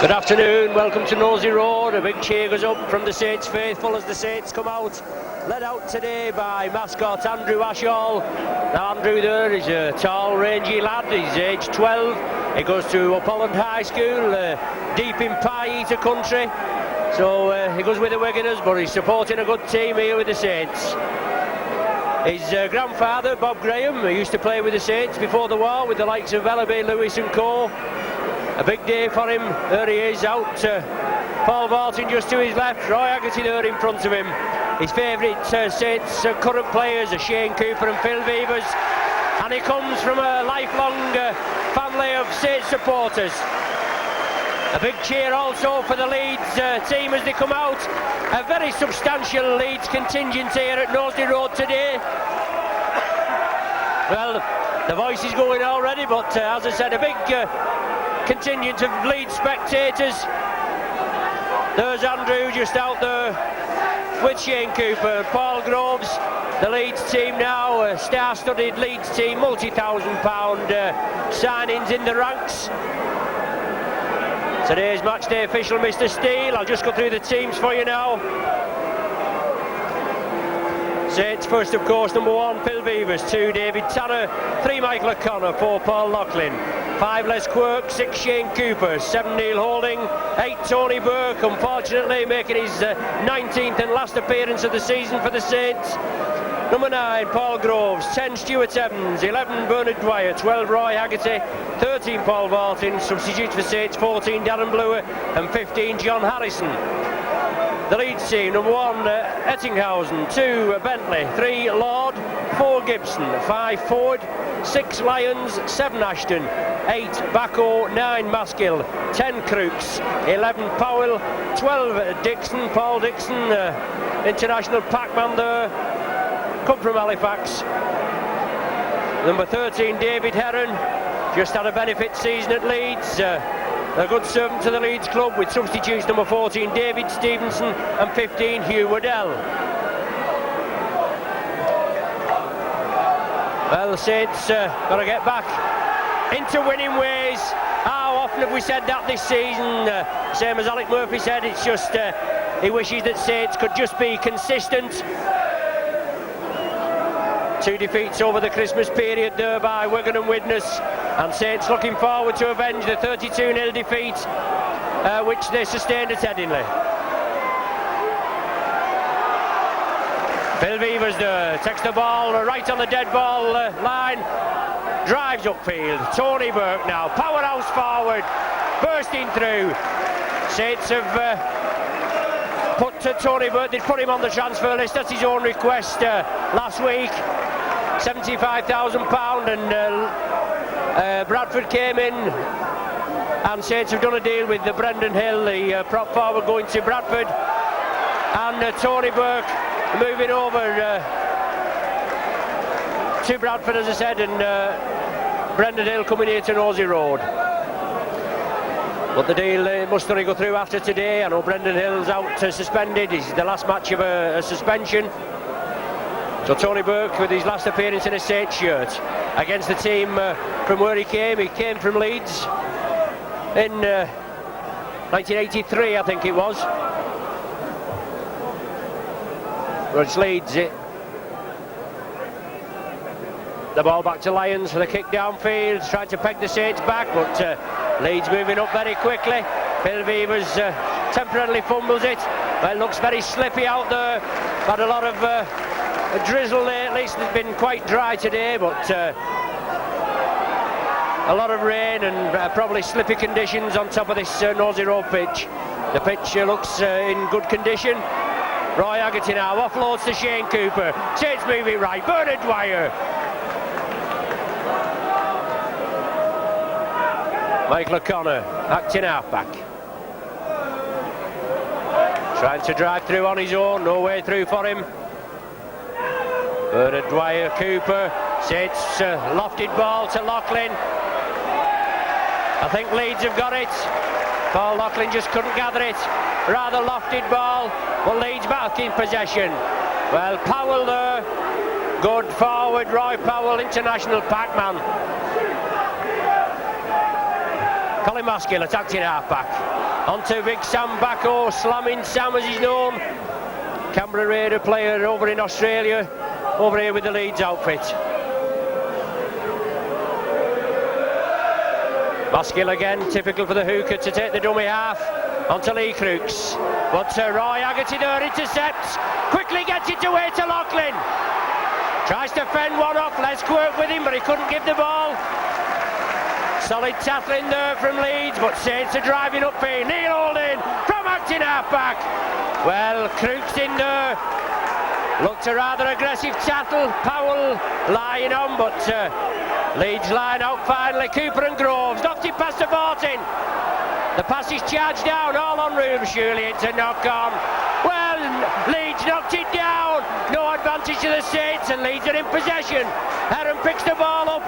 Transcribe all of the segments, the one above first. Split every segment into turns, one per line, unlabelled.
Good afternoon, welcome to Nosey Road. A big cheer goes up from the Saints faithful as the Saints come out, led out today by mascot Andrew Ashall. Now Andrew there is a tall, rangy lad. He's aged 12. He goes to Upholland High School, deep in pie eater country. So he goes with the Wiganers, but he's supporting a good team here with the Saints. His grandfather, Bob Graham, who used to play with the Saints before the war with the likes of Ellaby, Lewis and co. A big day for him. There he is out. Paul Vaulting just to his left. Roy Haggerty there in front of him. His favourite Saints current players are Shane Cooper and Phil Vevers. And he comes from a lifelong family of Saints supporters. A big cheer also for the Leeds team as they come out. A very substantial Leeds contingent here at Nosey Road today. Well, the voice is going already, but as I said, a big contingent of Leeds spectators. There's Andrew just out there with Shane Cooper, Paul Groves, the Leeds team now, a star-studded Leeds team, multi-thousand-pound signings in the ranks. Today's matchday official, Mr. Steele. I'll just go through the teams for you now. Saints first, of course, number 1, Phil Vevers, 2, David Tanner, 3, Michael O'Connor, 4, Paul Loughlin, 5, Les Quirk, 6, Shane Cooper, 7, Neil Holding, 8, Tony Burke, unfortunately making his 19th and last appearance of the season for the Saints. Number 9, Paul Groves, 10, Stuart Evans, 11, Bernard Dwyer, 12, Roy Haggerty, 13, Paul Vaulting, substitutes for Saints, 14, Darren Bluer, and 15, John Harrison. The Leeds team, number 1, Ettinghausen, 2, Bentley, 3, Lord, 4, Gibson, 5, Ford, 6, Lyons, 7, Ashton, 8, Bacco, 9, Maskill, 10, Crooks, 11, Powell, 12, Dixon, Paul Dixon, international packman there, come from Halifax. Number 13, David Heron, just had a benefit season at Leeds. A good servant to the Leeds club with substitutes number 14 David Stevenson and 15 Hugh Waddell. Well, the Saints got to get back into winning ways. How often have we said that this season? Same as Alec Murphy said, it's just he wishes that Saints could just be consistent. 2 defeats over the Christmas period there by Wigan and Widnes, and Saints looking forward to avenge the 32-0 defeat which they sustained at Headingley. Phil Vevers there takes the ball right on the dead ball line, drives upfield. Tony Burke now, powerhouse forward, bursting through. Saints have put Tony Burke, they put him on the transfer list, that's his own request last week. £75,000 and Bradford came in, and Saints have done a deal with Brendan Hill, the prop forward, going to Bradford, and Tony Burke moving over to Bradford, as I said, and Brendan Hill coming here to Nosey Road. But the deal must only go through after today. I know Brendan Hill's out suspended. It's the last match of a suspension. So Tony Burke with his last appearance in a Saints shirt against the team from where he came. He came from Leeds in 1983, I think it was. Well, it's Leeds. The ball back to Lyons for the kick downfield, trying to peg the Saints back, but Leeds moving up very quickly. Phil Vevers temporarily fumbles it. Well, it looks very slippy out there. Had a lot of drizzle lately. It's been quite dry today, but a lot of rain and probably slippy conditions on top of this Nosey Road pitch. The pitch looks in good condition. Roy Haggerty now offloads to Shane Cooper. Saints moving right. Bernard Dwyer. Michael O'Connor, acting halfback. Trying to drive through on his own, no way through for him. Bernard Dwyer, Cooper, Saints lofted ball to Loughlin. I think Leeds have got it. Paul Loughlin just couldn't gather it. Rather lofted ball, but Leeds back in possession. Well, Powell there, good forward, Roy Powell, international packman. Colin Maskill attacked in half-back. onto Big Sam Backo, slamming Sam as he's known. Canberra Raider player over in Australia, over here with the Leeds outfit. Maskill again, typical for the hooker to take the dummy half onto Lee Crooks. But Roy Haggerty there intercepts, quickly gets it away to Loughlin. Tries to fend one off, Les Quirk with him, but he couldn't give the ball. Solid tackling there from Leeds, but Saints are driving up here. Neil Holding from acting half-back. Well, Crooks in there. Looked a rather aggressive tackle. Powell lying on, but Leeds line out finally. Cooper and Groves knocked it past the Barton. The pass is charged down, all on room. Surely it's a knock-on. Well, Leeds knocked it down. No advantage to the Saints, and Leeds are in possession. Heron picks the ball up,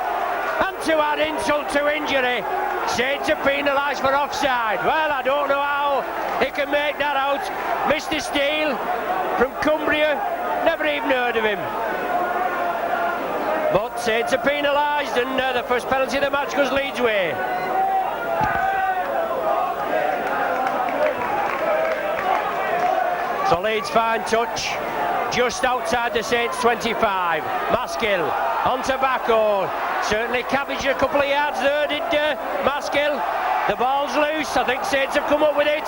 and to add insult to injury, Saints are penalised for offside. Well, I don't know how he can make that out. Mr. Steele from Cumbria, never even heard of him. But Saints are penalised, and the first penalty of the match goes Leeds' way. So Leeds find touch just outside the Saints 25. Maskill onto Backo. Certainly cabbaged a couple of yards there, did Maskill. The ball's loose. I think Saints have come up with it.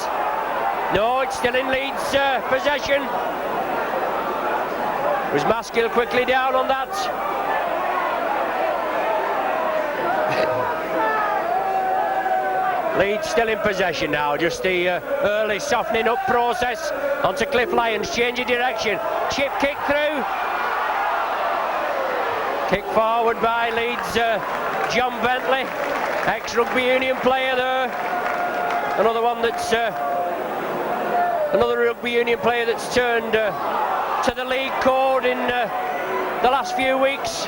No, it's still in Leeds' possession. Was Maskill quickly down on that? Leeds still in possession now, just the early softening up process onto Cliff Lyons, change of direction, chip kick through, kick forward by Leeds, John Bentley, ex-rugby union player there, another one that's, another rugby union player that's turned to the league code in the last few weeks.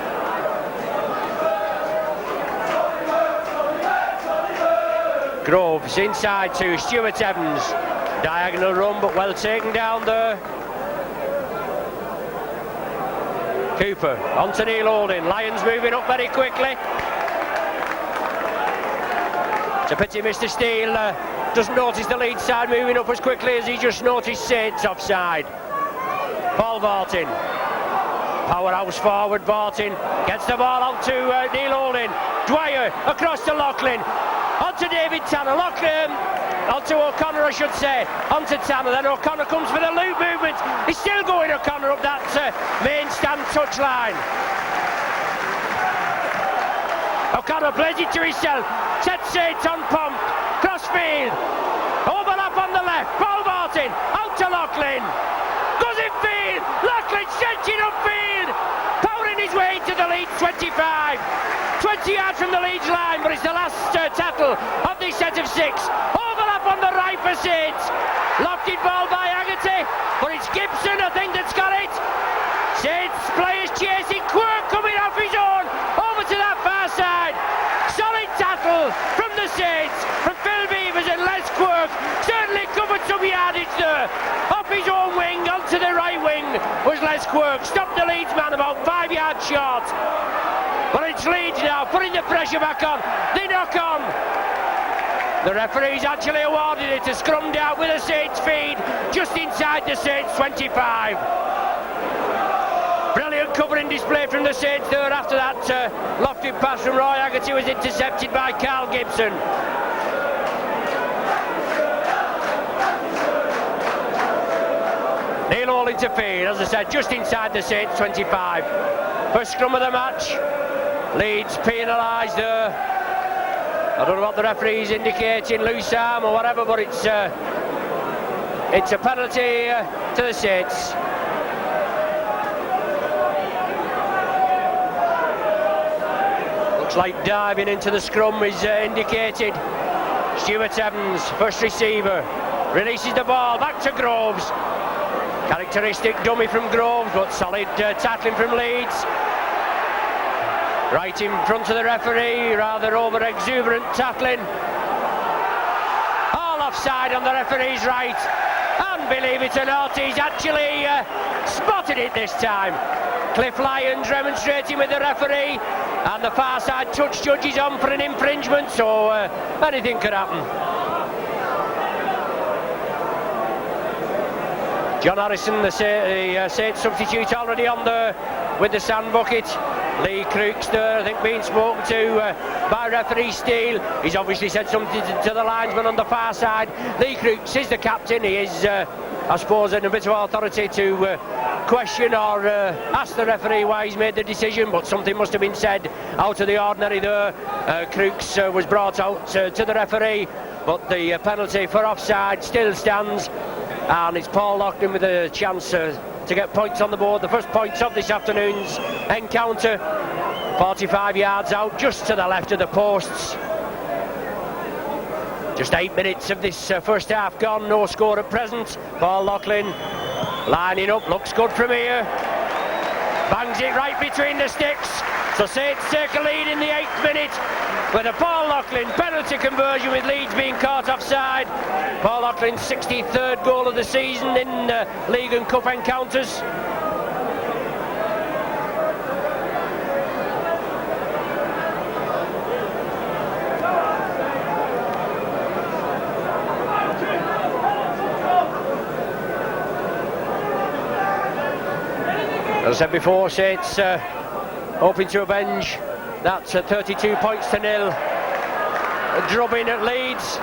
Groves inside to Stuart Evans. Diagonal run, but well taken down there. Cooper onto Neil Holding. Lions moving up very quickly. It's a pity Mr. Steele doesn't notice the lead side moving up as quickly as he just noticed Saints offside. Paul Barton. Powerhouse forward, Barton gets the ball onto Neil Holding. Dwyer across to Loughlin. Onto David Tanner, Loughlin, onto O'Connor I should say, onto Tanner, then O'Connor comes for the loop movement. He's still going, O'Connor, up that main stand touchline. O'Connor plays it to himself, sets Saints on pump, crossfield, overlap on the left, Paul Barton, out to Loughlin, goes in field, Loughlin stretching upfield, powering his way into the lead 25. 20 yards from the Leeds line, but it's the last tackle of this set of 6. Overlap on the right for Saints. Lofted ball by Haggerty, but it's Gibson, I think, that's got it. Saints players chasing, Quirk coming off his own, over to that far side. Solid tackle from the Saints, from Phil Beavers and Les Quirk. Certainly covered some yardage there. Off his own wing, onto the right wing was Les Quirk. Stopped the Leeds man about 5 yards short. But it's Leeds now, putting the pressure back on. They knock on. The referee's actually awarded it, a scrummed out with a Saints feed, just inside the Saints 25. Brilliant covering display from the Saints there after that lofted pass from Roy Haggerty was intercepted by Carl Gibson. Neil Holding to feed, as I said, just inside the Saints 25. First scrum of the match. Leeds penalised there. I don't know what the referee's indicating, loose arm or whatever, but it's a penalty to the Saints. Looks like diving into the scrum is indicated. Stuart Evans, first receiver, releases the ball back to Groves. Characteristic dummy from Groves, but solid tackling from Leeds. Right in front of the referee, rather over-exuberant tackling. All offside on the referee's right. And believe it or not, he's actually spotted it this time. Cliff Lyons remonstrating with the referee, and the far side touch judge is on for an infringement, so anything could happen. John Harrison, the Saints substitute, already on there with the sand bucket. Lee Crooks there, I think, being spoken to by referee Steele. He's obviously said something to the linesman on the far side. Lee Crooks is the captain. He is, I suppose, in a bit of authority to question or ask the referee why he's made the decision, but something must have been said out of the ordinary there. Crooks was brought out to the referee, but the penalty for offside still stands, and it's Paul Locklin with a chance to get points on the board, the first points of this afternoon's encounter. 45 yards out, just to the left of the posts. Just 8 minutes of this first half gone, no score at present. Paul Locklin lining up, looks good from here. Bangs it right between the sticks. So Saints take a lead in the 8th minute with a Paul Locklin penalty conversion, with Leeds being caught offside. Paul Locklin's 63rd goal of the season in League and Cup encounters. As I said before, Saints hoping to avenge that 32 points to nil drubbing at Leeds.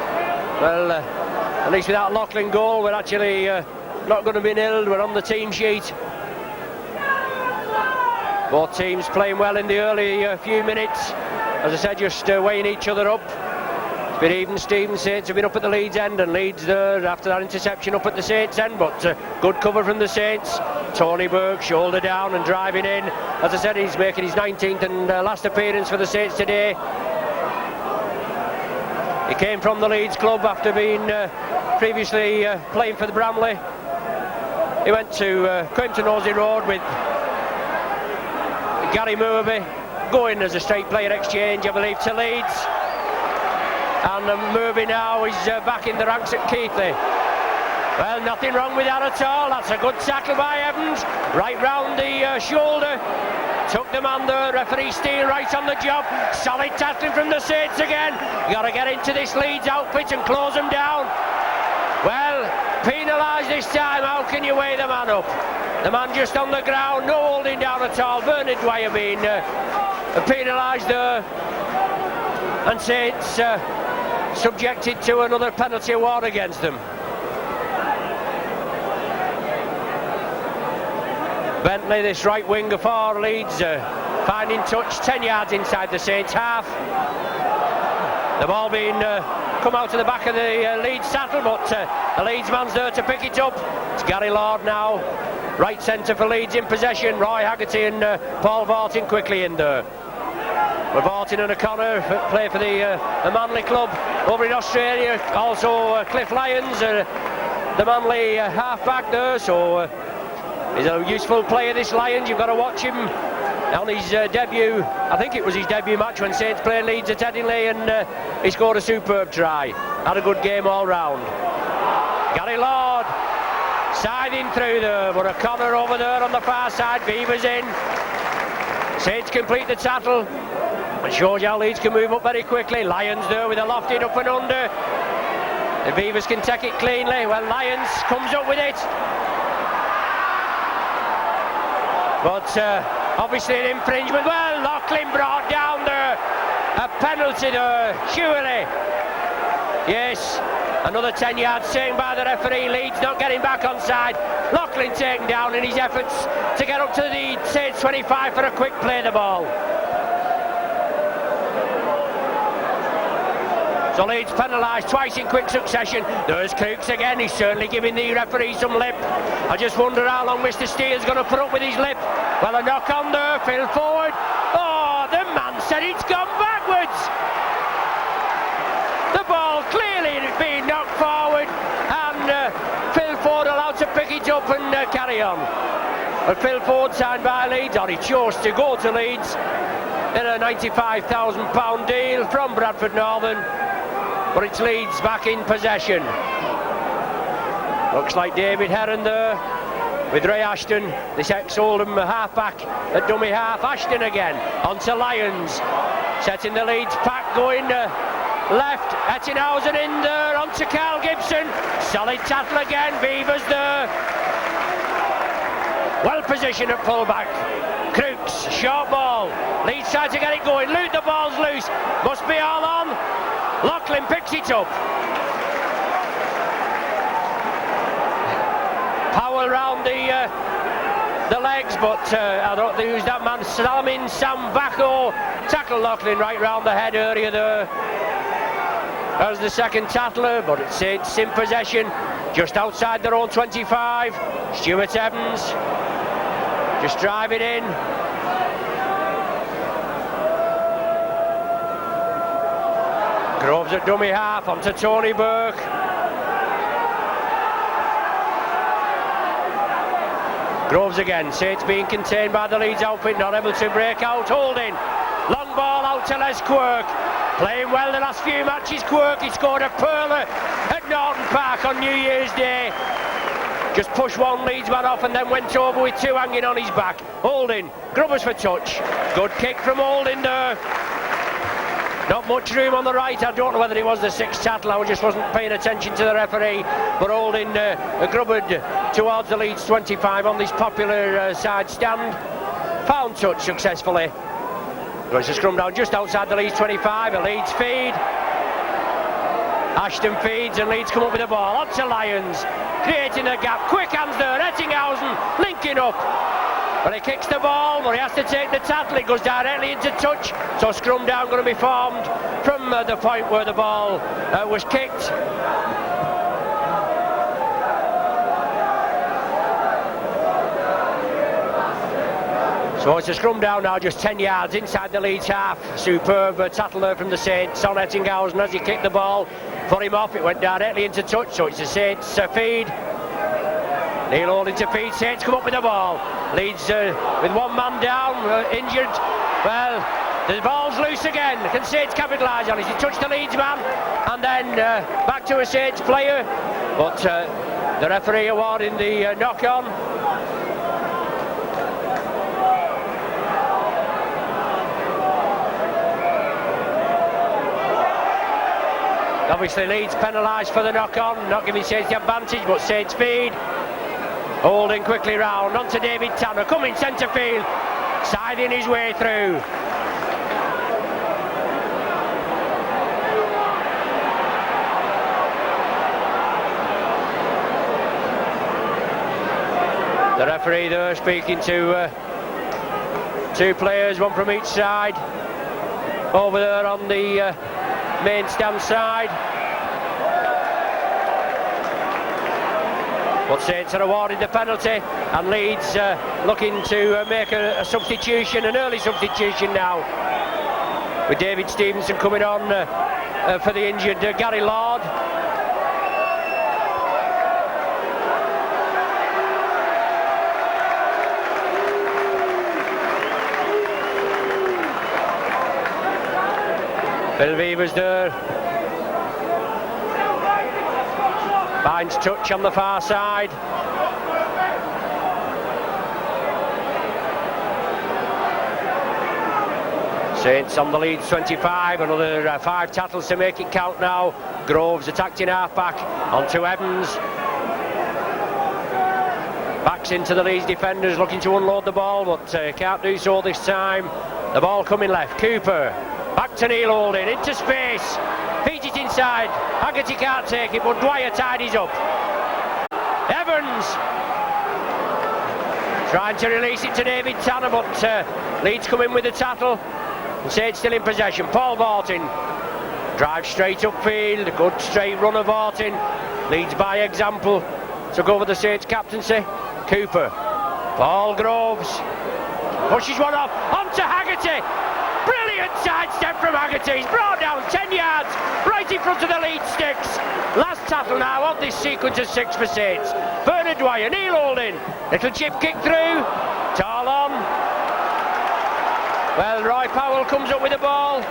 Well, at least with that Locklin goal, we're actually not going to be nilled. We're on the team sheet. Both teams playing well in the early few minutes. As I said, just weighing each other up. It's been even Steven. Saints have been up at the Leeds end, and Leeds there after that interception up at the Saints end, but good cover from the Saints. Tony Burke shoulder down and driving in. As I said, he's making his 19th and last appearance for the Saints today. He came from the Leeds club after being previously playing for the Bramley. He came to Nosey Road with Gary Murby, going as a straight player exchange, I believe, to Leeds. And Murby now is back in the ranks at Keighley. Well, nothing wrong with that at all. That's a good tackle by Evans, right round the shoulder. Took the man there, referee Steele right on the job. Solid tackling from the Saints again. You got to get into this Leeds outfit and close them down. Well, penalised this time. How can you weigh the man up? The man just on the ground, no holding down at all. Bernard Dwyer being penalised there. And Saints subjected to another penalty award against them. Bentley, this right winger for Leeds, finding touch 10 yards inside the Saints half. The ball being come out to the back of the Leeds saddle, but the Leeds man's there to pick it up. It's Gary Lord now, right centre for Leeds in possession. Roy Haggerty and Paul Vortin quickly in there. With Vortin and O'Connor play for the Manly club over in Australia. Also Cliff Lyons, the Manly half-back there, so he's a useful player, this Lyons. You've got to watch him on his debut. I think it was his debut match when Saints played Leeds at Headingley, and he scored a superb try. Had a good game all round. Gary Lord siding through there, but O'Connor over there on the far side. Beavers in. Saints complete the tackle. It shows you how Leeds can move up very quickly. Lyons there with a lofted up and under. The Beavers can take it cleanly. Well, Lyons comes up with it. But obviously an infringement. Well, Locklin brought down there. A penalty there, surely. Yes, another 10 yards taken by the referee. Leeds not getting back on side. Locklin taken down in his efforts to get up to the Saints 25 for a quick play the ball. So Leeds penalised twice in quick succession. There's Crooks again. He's certainly giving the referee some lip. I just wonder how long Mr. Steele's going to put up with his lip. Well, a knock on there, Phil forward. Oh, the man said it's gone backwards. The ball clearly being knocked forward, and Phil Ford allowed to pick it up and carry on. But Phil Ford signed by Leeds, or he chose to go to Leeds in a £95,000 deal from Bradford Northern. But it's Leeds back in possession. Looks like David Heron there with Ray Ashton, this ex-Oldham half-back at dummy half. Ashton again onto Lyons, setting the Leeds pack going left. Ettinghausen in there onto Carl Gibson. Solid tackle again. Beavers there. well positioned at full-back. Crooks, short ball. Leeds trying to get it going. The ball's loose. Must be all on. Loughlin picks it up. Powell round the legs, but I don't think who's that man. Salamin Sam Bacco tackled Loughlin right round the head area there. As the second tackler, but it's Saints in possession, just outside their own 25. Stuart Evans just driving in. Groves at dummy half, onto Tony Burke. Groves again, Saints being contained by the Leeds outfit, not able to break out. Holding, long ball out to Les Quirk. Playing well the last few matches, Quirk. He scored a pearler at Norton Park on New Year's Day. Just pushed one Leeds man off and then went over with two hanging on his back. Holding, Grubbers for touch. Good kick from Holding there. Not much room on the right. I don't know whether it was the sixth tackle. I just wasn't paying attention to the referee. But Holding grubbered towards the Leeds 25 on this popular side stand. Found touch successfully. There's a scrum down just outside the Leeds 25. A Leeds feed. Ashton feeds and Leeds come up with the ball. On to Lyons. Creating a gap. Quick hands there. Ettinghausen linking up. But he kicks the ball, but he has to take the tackle. It goes directly into touch. So scrum down going to be formed from the point where the ball was kicked. So it's a scrum down now, just 10 yards inside the Leeds half. Superb tackle there from the Saints on Ettinghausen as he kicked the ball. Put him off, it went directly into touch. So it's the Saints feed. Neil Holding to feed, Saints come up with the ball. Leeds with one man down, injured. Well, the ball's loose again. Can Saints capitalise on it? He touched the Leeds man and then back to a Saints player. But the referee awarding the knock-on. Obviously Leeds penalised for the knock-on, not giving Saints the advantage, but Saints feed. Holding quickly round, onto David Tanner, coming centre field, siding his way through. The referee there speaking to two players, one from each side, over there on the main stand side. But Saints are awarded the penalty, and Leeds looking to make a substitution, an early substitution now, with David Stevenson coming on for the injured Gary Lord. Phil Weaver's there. Finds touch on the far side. Saints on the Leeds 25, another 5 tackles to make it count now. Groves attacked in half-back, onto Evans. Backs into the Leeds defenders, looking to unload the ball, but can't do so this time. The ball coming left, Cooper. Back to Neil Holding, into space. Feeds it inside. Haggerty can't take it, but Dwyer tidies up. Evans trying to release it to David Tanner, but Leeds come in with the tackle. And Saints still in possession. Paul Vortin drives straight upfield. A good straight run of Vortin. Leeds by example. Took over the Saints captaincy. Cooper. Paul Groves pushes one off. Onto Haggerty. Brilliant sidestep from Haggerty. He's brought down 10 yards right in front of the Leeds sticks. Last tackle now of this sequence of 6 for Saints. Bernard Dwyer, Neil Holding. Little chip kick through. Tall on. Well, Roy Powell comes up with the ball.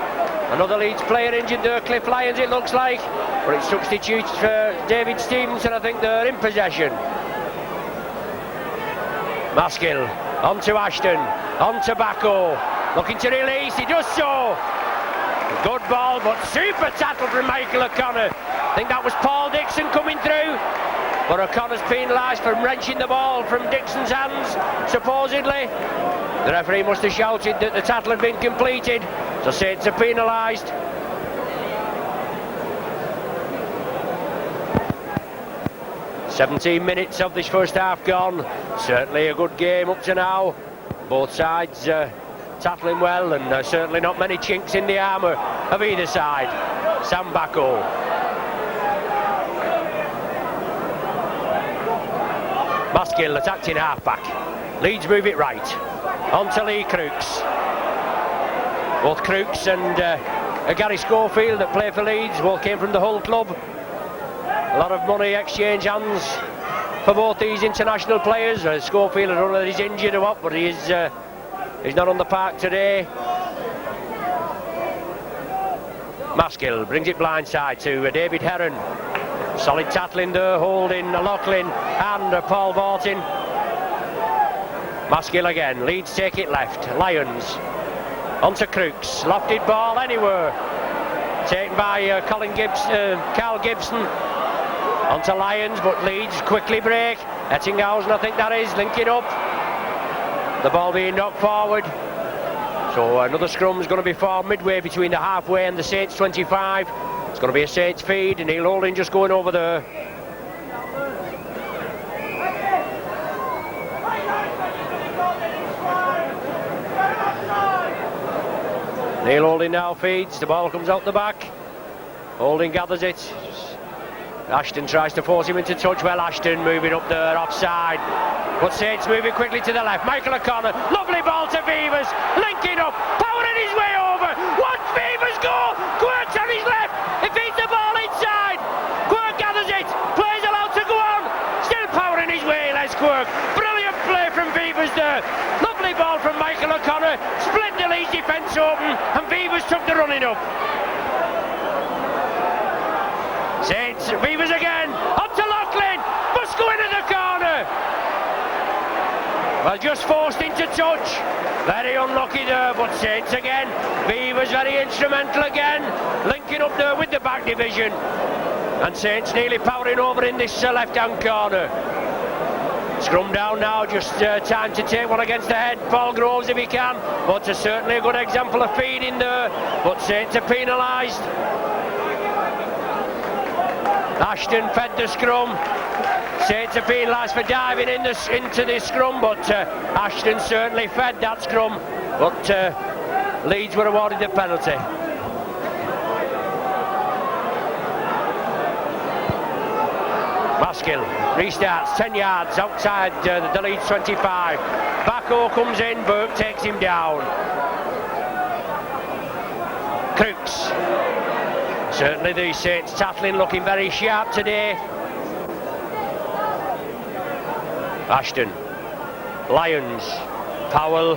Another Leeds player injured there, Cliff Lyons it looks like. But it substitutes for David Stevenson. I think they're in possession. Maskill, on to Ashton, on to Bacco. Looking to release, he does so. Good ball, but super tackle from Michael O'Connor. I think that was Paul Dixon coming through. but O'Connor's penalised for wrenching the ball from Dixon's hands, supposedly. The referee must have shouted that the tackle had been completed, so Saints are penalised. "17 minutes of this first half gone. Certainly a good game up to now. Both sides tackling well, and certainly not many chinks in the armour of either side. Sam Bacco. Maskill attacked in half-back. Leeds move it right. On to Lee Crooks. Both Crooks and Gary Schofield that play for Leeds both came from the Hull club. A lot of money exchange hands for both these international players. Schofield, I don't know whether he's injured or what, but he's not on the park today. Maskill brings it blindside to David Heron. Solid tackling there, holding Loughlin and Paul Barton. Maskill again. Leeds take it left. Lyons on to Crooks. Lofted ball anywhere. Taken by Carl Gibson. On to Lyons, but Leeds quickly break. Ettinghausen, I think that is, linking up. The ball being knocked forward. So another scrum's going to be formed midway between the halfway and the Saints 25. It's going to be a Saints feed, and Neil Holding just going over there. Neil Holding now feeds, the ball comes out the back. Holding gathers it. Ashton tries to force him into touch. Well, Ashton moving up there, offside. But Saints moving quickly to the left. Michael O'Connor, lovely ball to Vivers, linking up, powering his way over. Watch Vivers go! Quirk's on his left, he feeds the ball inside. Quirk gathers it, play's allowed to go on. Still powering his way, Les Quirk. Brilliant play from Vivers there. Lovely ball from Michael O'Connor, split the Leeds defence open, and Vivers took the running up. Saints, Vivers again, up to Loughlin, must go into the corner. Well, just forced into touch, very unlucky there, but Saints again. Vivers very instrumental again, linking up there with the back division. And Saints nearly powering over in this left-hand corner. Scrum down now, just time to take one against the head. Paul Groves if he can, but certainly a good example of feeding there, but Saints are penalised. Ashton fed the scrum. Saints are penalised for diving into this scrum, but Ashton certainly fed that scrum, but Leeds were awarded the penalty. Maskill restarts 10 yards outside the Leeds 25. Bacco comes in, Burke takes him down. Crooks. Certainly the Saints tackling looking very sharp today. Ashton, Lyons, Powell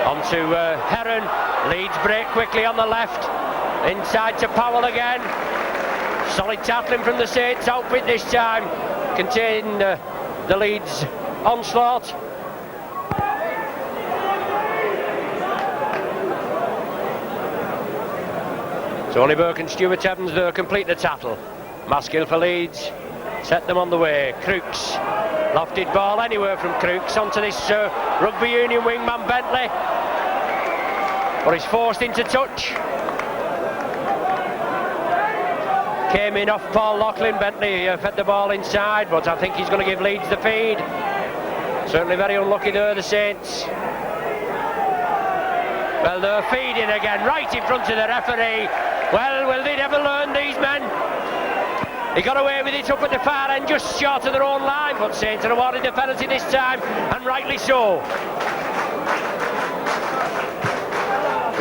onto Heron. Leeds break quickly on the left. Inside to Powell again. Solid tackling from the Saints outfit this time, containing the Leeds onslaught. Tony Burke and Stuart Evans there complete the tackle. Maskill for Leeds, set them on the way. Crooks, lofted ball anywhere from Crooks onto this rugby union wingman Bentley, but he's forced into touch. Came in off Paul Loughlin. Bentley fed the ball inside, but I think he's going to give Leeds the feed. Certainly very unlucky there, the Saints. Well, they're feeding again, right in front of the referee. Well, will they never learn, these men? He got away with it up at the far end, just short of their own line, but Saints are awarded the penalty this time, and rightly so.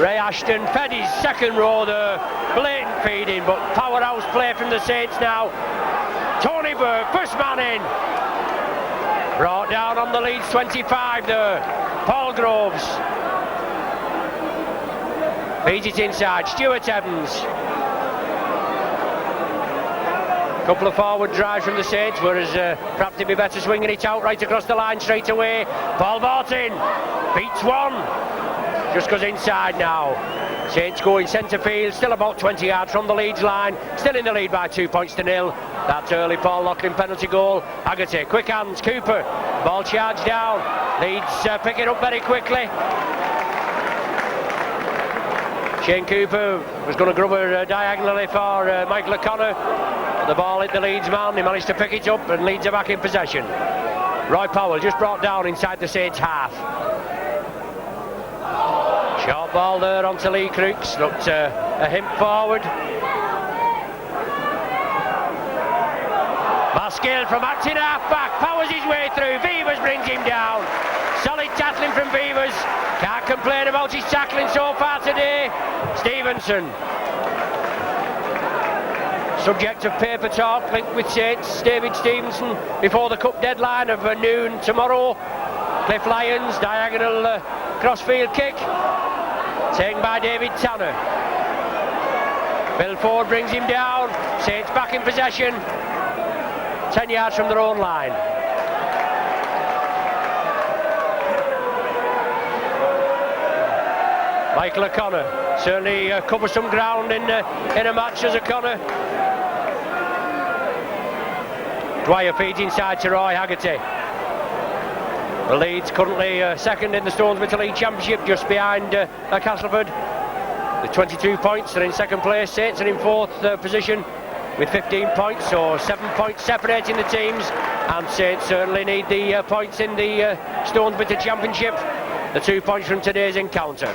Ray Ashton fed his second row there, blatant feeding, but powerhouse play from the Saints now. Tony Burke, first man in. Brought down on the Leeds 25 there. Paul Groves. Feeds it inside, Stuart Evans. Couple of forward drives from the Saints, whereas perhaps they'd be better swinging it out right across the line straight away. Paul Barton beats one. Just goes inside now. Saints going centre field, still about 20 yards from the Leeds line, still in the lead by 2 points to nil. That's early Paul Loughlin penalty goal. Haggerty, quick hands, Cooper, ball charged down. Leeds pick it up very quickly. Shane Cooper was going to grub her diagonally for Michael O'Connor. The ball hit the Leeds man, he managed to pick it up and Leeds are back in possession. Roy Powell just brought down inside the Saints half. Short ball there onto Lee Crooks, looked a hint forward. Maskill from acting half back, powers his way through, Beavers brings him down. Solid tackling from Beavers, can't complain about his tackling so far today. Stevenson. Subject of paper talk linked with Saints, David Stevenson before the cup deadline of noon tomorrow. Cliff Lyons, diagonal crossfield kick. Taken by David Tanner. Bill Ford brings him down. Saints back in possession. 10 yards from their own line. Michael O'Connor certainly covers some ground in a match as O'Connor. Dwyer feeds inside to Roy Haggerty. The Leeds currently second in the Stones Winter League Championship, just behind Castleford with 22 points. They're in second place. Saints are in fourth position with 15 points, so 7 points separating the teams, and Saints certainly need the points in the Stones Winter Championship, the 2 points from today's encounter.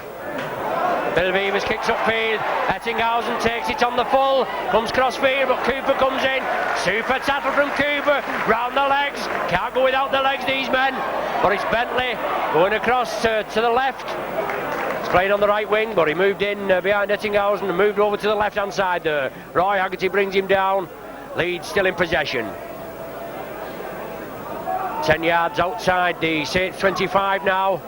Bill Beavers kicks upfield, Ettinghausen takes it on the full, comes crossfield, but Cooper comes in. Super tackle from Cooper, round the legs, can't go without the legs these men, but it's Bentley going across to the left. He's playing on the right wing, but he moved in behind Ettinghausen and moved over to the left hand side there. Roy Haggerty brings him down, Leeds still in possession. 10 yards outside the Saints 25 now.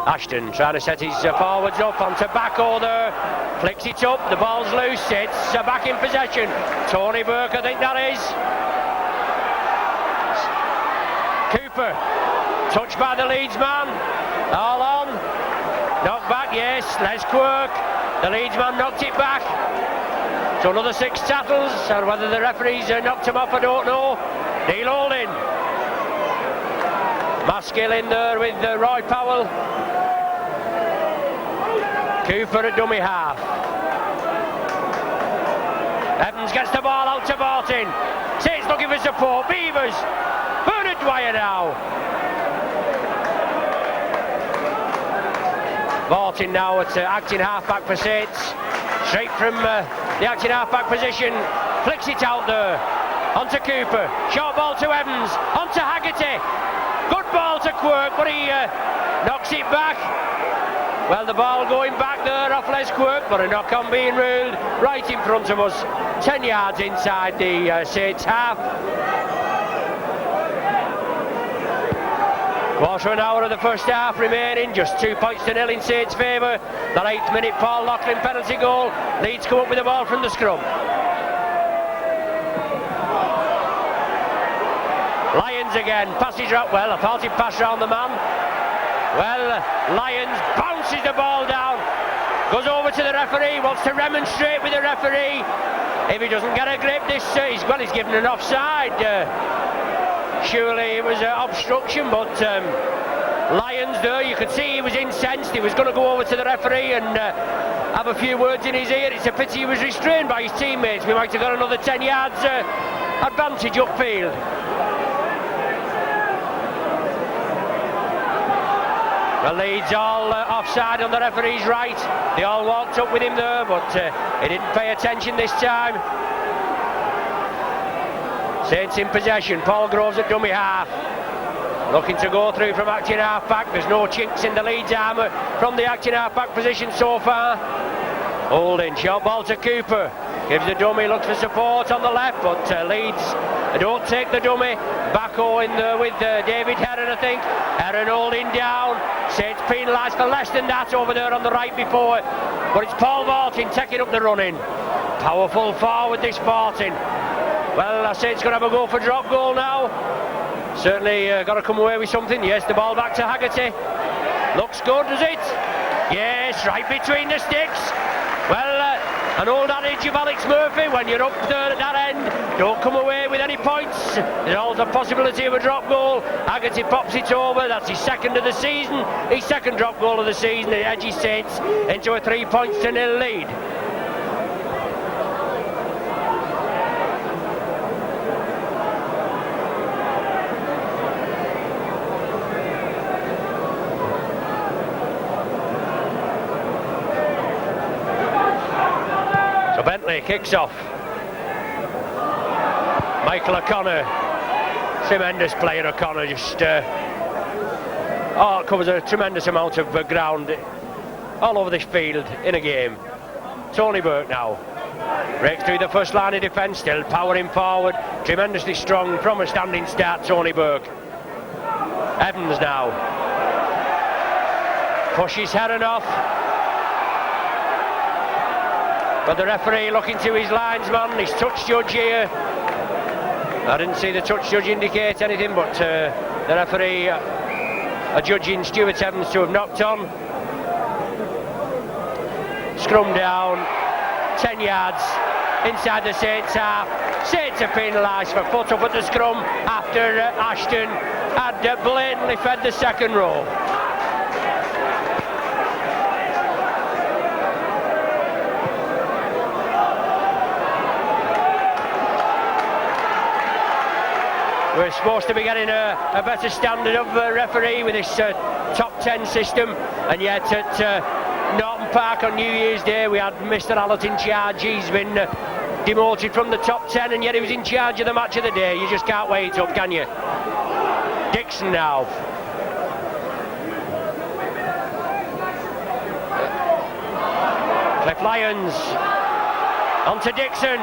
Ashton trying to set his forwards up on tobacco there, flicks it up, the ball's loose, it's back in possession. Tony Burke, I think that is. Cooper, touched by the Leeds man, all on, knocked back, yes, Les Quirk, the Leeds man knocked it back. So another 6 tackles, and whether the referees knocked him off I don't know. Neil Holding. Maskill in there with Roy Powell. Cooper at dummy half. Evans gets the ball out to Barton. Saints looking for support. Beavers. Bernard Dwyer now. Barton now at acting half-back for Saints. Straight from the acting half-back position. Flicks it out there. Onto Cooper. Short ball to Evans. Onto Haggerty. Good ball to Quirk, but he knocks it back. Well, the ball going back there off Les Quirk, but a knock-on being ruled right in front of us. 10 yards inside the Saints half. Quarter an hour of the first half remaining, just 2 points to nil in Saints' favour. The 8th minute Paul Loughlin penalty goal. Leeds come up with the ball from the scrum. Lyons again, passes out, well, a faulty pass round the man. Well, Lyons bounces the ball down, goes over to the referee, wants to remonstrate with the referee. If he doesn't get a grip, he's given an offside. Surely it was obstruction, but Lyons there, you could see he was incensed. He was going to go over to the referee and have a few words in his ear. It's a pity he was restrained by his teammates. We might have got another 10 yards advantage upfield. Well, Leeds all offside on the referee's right. They all walked up with him there, but he didn't pay attention this time. Saints in possession. Paul Groves at dummy half. Looking to go through from acting half-back. There's no chinks in the Leeds armour from the acting half-back position so far. Holding, short ball to Cooper. Gives the dummy, looks for support on the left, but Leeds don't take the dummy. Backo in there with David Heron, I think. Heron holding down. Saints penalised for less than that over there on the right before. But it's Paul Martin taking up the running. Powerful forward this Martin. Well, Saints going to have a go for drop goal now. Certainly got to come away with something. Yes, the ball back to Haggerty. Looks good, does it? Yes, right between the sticks. Well, an old adage of Alex Murphy, when you're up there at that end, don't come away with any points. There's always a possibility of a drop goal. Haggerty pops it over. That's his second of the season. His second drop goal of the season. It edges Saints into a 3-0 lead. Bentley kicks off. Michael O'Connor, tremendous player O'Connor, just covers a tremendous amount of ground all over this field in a game. Tony Burke now breaks through the first line of defence, still powering forward, tremendously strong from a standing start. Tony Burke. Evans now pushes Heron off. But the referee looking to his linesman, his touch judge here. I didn't see the touch judge indicate anything, but the referee adjudging Stuart Evans to have knocked on. Scrum down, 10 yards inside the Saints half. Saints are penalised for foot up at the scrum after Ashton had blatantly fed the second row. We're supposed to be getting a better standard of referee with this top 10 system, and yet at Norton Park on New Year's Day we had Mr. Allott in charge. He's been demoted from the top 10, and yet he was in charge of the match of the day. You just can't weigh it up, can you? Dixon now. Cliff Lyons on to Dixon.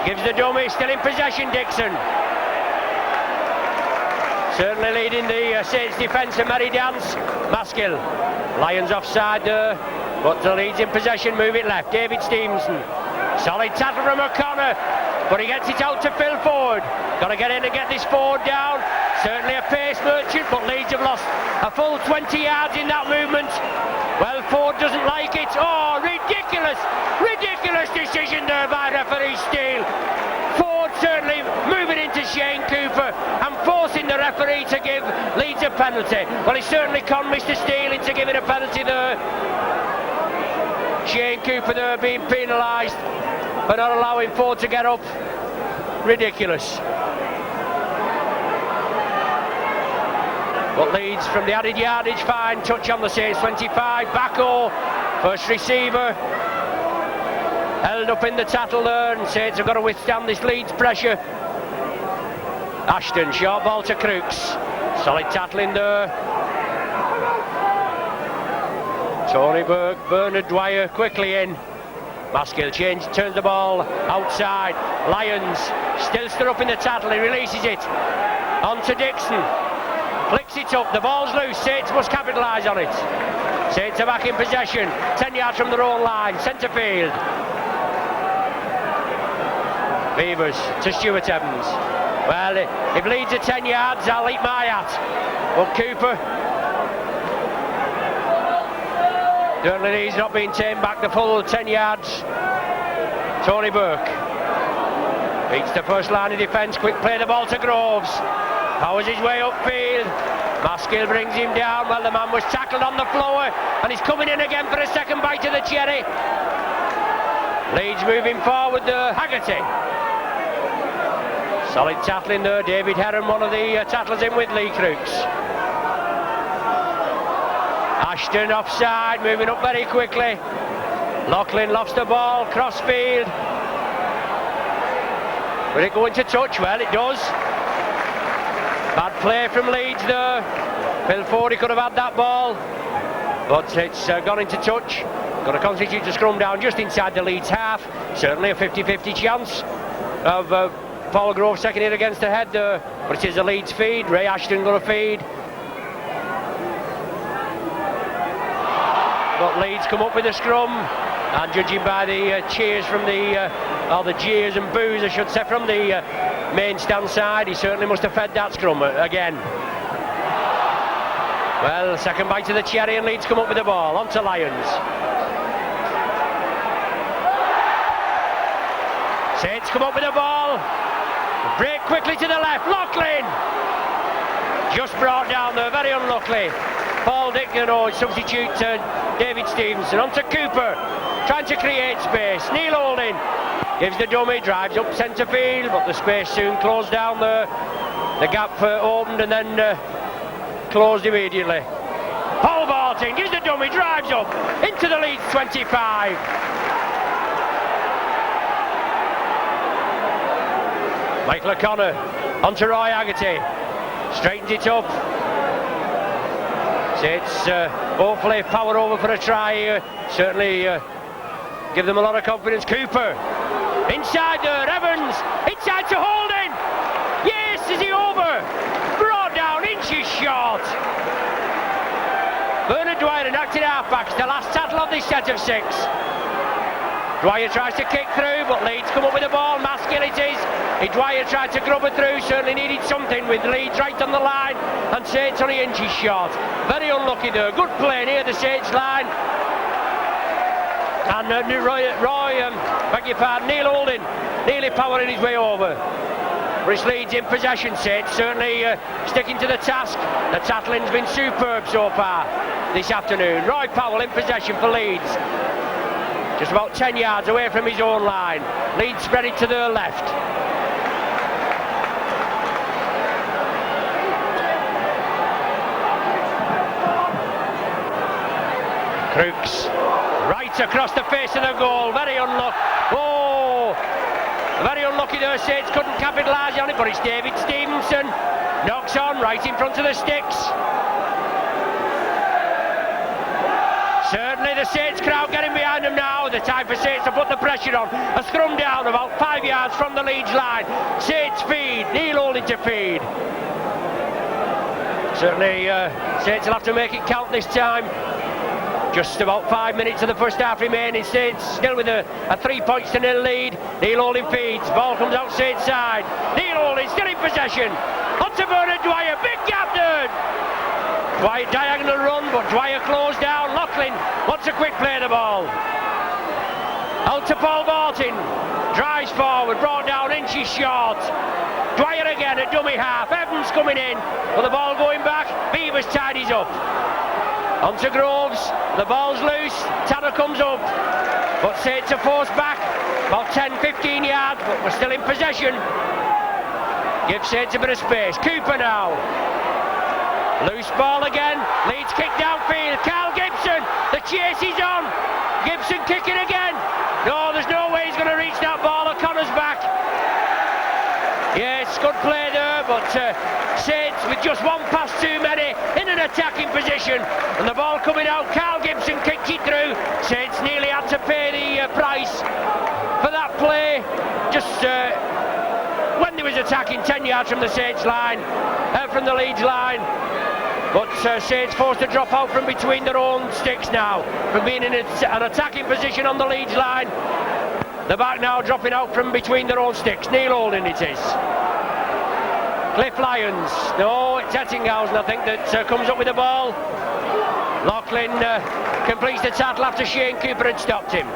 Gives the dummy, still in possession, Dixon. Certainly leading the Saints defence, a merry dance. Maskill, Lyons offside there, but the Leeds in possession, move it left. David Stevenson, solid tackle from O'Connor, but he gets it out to Phil Ford. Got to get in and get this forward down. Certainly a pace merchant, but Leeds have lost a full 20 yards in that movement. Well, Ford doesn't like it. Oh, ridiculous decision there by referee Steele. Ford certainly moving into Shane Cooper and forcing the referee to give Leeds a penalty. Well, he certainly conned Mr. Steele into giving a penalty there. Shane Cooper there being penalised for not allowing Ford to get up. Ridiculous. But Leeds from the added yardage, fine touch on the Saints 25. Backo, first receiver, held up in the tattle there, and Saints have got to withstand this Leeds pressure. Ashton, short ball to Crooks, solid tackling there. Tony Burke, Bernard Dwyer quickly in. Maskill turns the ball outside. Lyons still stood up in the tattle, he releases it on to Dixon. Flicks it up, the ball's loose, Saints must capitalise on it. Saints are back in possession, 10 yards from their own line, centre field. Beavers to Stuart Evans. Well, if Leeds are 10 yards, I'll eat my hat. But Cooper, certainly he's not being taken back the full 10 yards. Tony Burke beats the first line of defence, quick play the ball to Groves. Powers his way upfield. Maskill brings him down. Well, the man was tackled on the floor and he's coming in again for a second bite of the cherry. Leeds moving forward there. Haggerty. Solid tackling there. David Heron, one of the tattlers in with Lee Crooks. Ashton offside, moving up very quickly. Loughlin lofts the ball, cross field. Will it go into touch? Well, it does. Bad play from Leeds there. Phil Ford, he could have had that ball, but it's gone into touch. Got to constitute a scrum down just inside the Leeds half. Certainly a 50-50 chance of Paul Grove second in against the head there, but it is a Leeds feed. Ray Ashton got a feed. But Leeds come up with a scrum, and judging by the cheers from the jeers and boos, I should say, from the main stand side, he certainly must have fed that scrum again. Well, second bite of the cherry and Leeds come up with the ball. On to Lyons. Saints come up with the ball. Break quickly to the left. Loughlin! Just brought down there, very unluckily. Paul Dickon, substitute David Stevenson. On to Cooper. Trying to create space. Neil Holding gives the dummy, drives up centre field, but the space soon closed down there. The gap opened and then closed immediately. Paul Barton gives the dummy, drives up into the Leeds 25. Michael O'Connor onto Roy Haggerty, straightens it up. Saints hopefully power over for a try here. Certainly give them a lot of confidence. Cooper inside there, Evans inside to Holding. Yes, is he over? Brought down, inches short. Bernard Dwyer knocked it half back. It's the last tackle of this set of 6. Dwyer tries to kick through, but Leeds come up with the ball. Maskill it is. Dwyer tried to grub it through, certainly needed something with Leeds right on the line, and Saints only inches short. Very unlucky there. Good play near the Saints line. And Neil Holding nearly powering his way over. But Leeds in possession. Saints certainly sticking to the task. The tattling's been superb so far this afternoon. Roy Powell in possession for Leeds. Just about 10 yards away from his own line. Leeds spread it to their left. Crooks right across the face of the goal. Very unlucky. Oh, very unlucky there. Saints couldn't capitalise on it, but it's David Stevenson. Knocks on right in front of the sticks. Certainly the Saints crowd getting behind them now. The time for Saints to put the pressure on. A scrum down about 5 yards from the Leeds line. Saints feed. Neil Holding to feed. Certainly Saints will have to make it count this time. Just about 5 minutes of the first half remaining. Saints still with a 3 points to nil lead. Neil Holding feeds. Ball comes out Saints side. Neil Holding still in possession. On to Bernard Dwyer. Big gap there. Dwyer diagonal run, but Dwyer closed down. Loughlin wants a quick play of the ball. Out to Paul Barton. Drives forward, brought down inches short. Dwyer again at dummy half. Evans coming in, but the ball going back. Beavers tidies up. On to Groves. The ball's loose. Tanner comes up, but Saints are forced back about 10-15 yards, but we're still in possession. Give Saints a bit of space. Cooper now. Loose ball again. Leeds kick downfield. Carl Gibson. The chase is on. Gibson kicking again. No, there's no way he's going to reach that ball. O'Connor's back. Yes, good play there, but Saints with just one pass too many in an attacking position. And the ball coming out. Carl Gibson kicked it through. Saints nearly had to pay the price for that play. Just when they was attacking 10 yards from the Saints line, from the Leeds line. But Saints forced to drop out from between their own sticks now, from being in an attacking position on the Leeds line. The back now dropping out from between their own sticks. Neil Holding it is. Cliff Lyons. No, it's Ettinghausen, I think, that comes up with the ball. Loughlin completes the tackle after Shane Cooper had stopped him.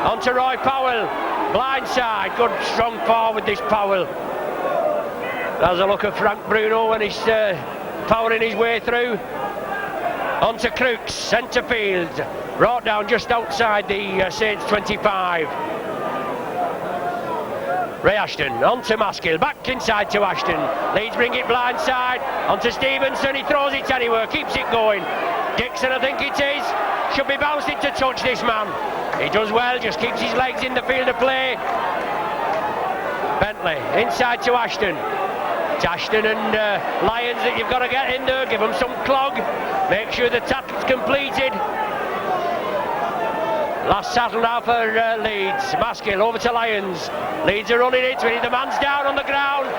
On to Roy Powell. Blind side. Good strong forward this Powell. There's a look at Frank Bruno when he's powering his way through. On to Crooks, centre field, brought down just outside the Saints 25. Ray Ashton, on to Maskill, back inside to Ashton. Leeds bring it blind side, on to Stevenson, he throws it anywhere, keeps it going. Dixon, I think it is, should be bouncing to touch this man. He does well, just keeps his legs in the field of play. Bentley, inside to Ashton. Ashton and Lyons that you've got to get in there, give them some clog, make sure the tackle's completed. Last tackle now for Leeds. Maskill over to Lyons. Leeds are running it, the man's down on the ground.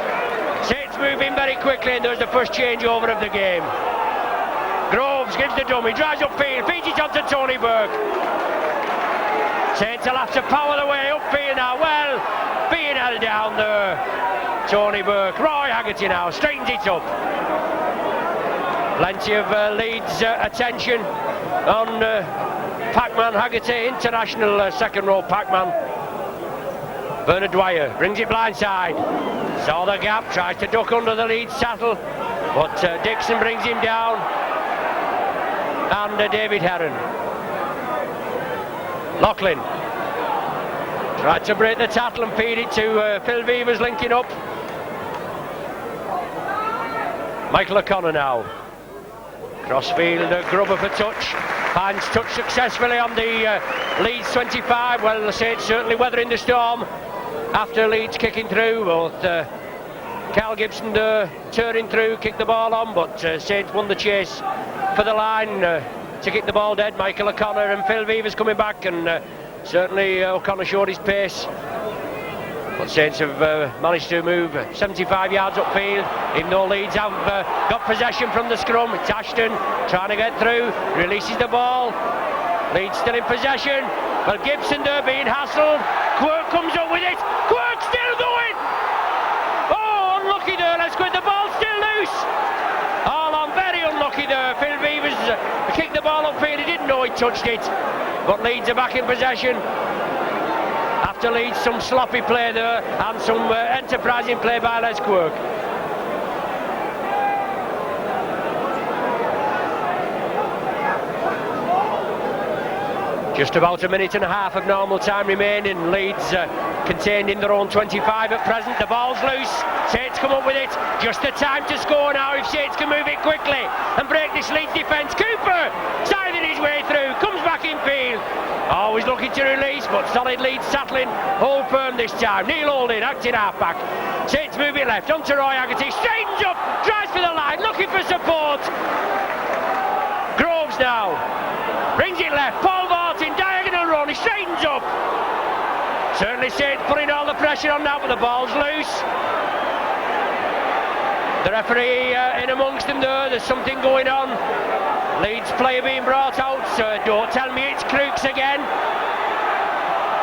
Saints moving very quickly, and there's the first changeover of the game. Groves gives the dummy, drives upfield, feeds it on to Tony Burke. Saints will have to power the way upfield now. Well, being held down there. Tony Burke, Roy Haggerty now, straightens it up. Plenty of Leeds attention on Pac-Man Haggerty, international second row Pac-Man. Bernard Dwyer brings it blindside. Saw the gap, tries to duck under the Leeds saddle, but Dixon brings him down. And David Heron. Loughlin tried to break the tattle and feed it to Phil Beavers linking up. Michael O'Connor now. Crossfield, Grubber for touch. Finds touch successfully on the Leeds 25. Well, the Saints certainly weathering the storm after Leeds kicking through. Both Cal Gibson turning through, kicked the ball on, but Saints won the chase for the line to kick the ball dead. Michael O'Connor and Phil Beavers coming back, and certainly O'Connor showed his pace. But Saints have managed to move 75 yards upfield, even though Leeds have got possession from the scrum. It's Ashton trying to get through, releases the ball. Leeds still in possession, but Gibson there being hassled. Quirk comes up with it. Quirk still going. Oh, unlucky there. Let's go. The ball's still loose. All on, very unlucky there. Phil Beavers kicked the ball upfield. He didn't know he touched it, but Leeds are back in possession. After Leeds, some sloppy play there and some enterprising play by Les Quirk. Just about a minute and a half of normal time remaining. Leeds contained in their own 25 at present. The ball's loose. Saints come up with it. Just the time to score now if Saints can move it quickly and break this Leeds defence. Cooper scything his way through. Comes back in field. Always looking to release, but solid Leeds settling. Hold firm this time. Neil Holding, acting half-back. Saints move it left. Onto Roy Haggerty. Straightens up. Drives for the line. Looking for support. Groves now. Brings it left. Paul Martin, diagonal run. He straightens up. Certainly Saints putting all the pressure on now, but the ball's loose. The referee in amongst them there. There's something going on. Leeds player being brought out. Don't tell me it's Crooks again.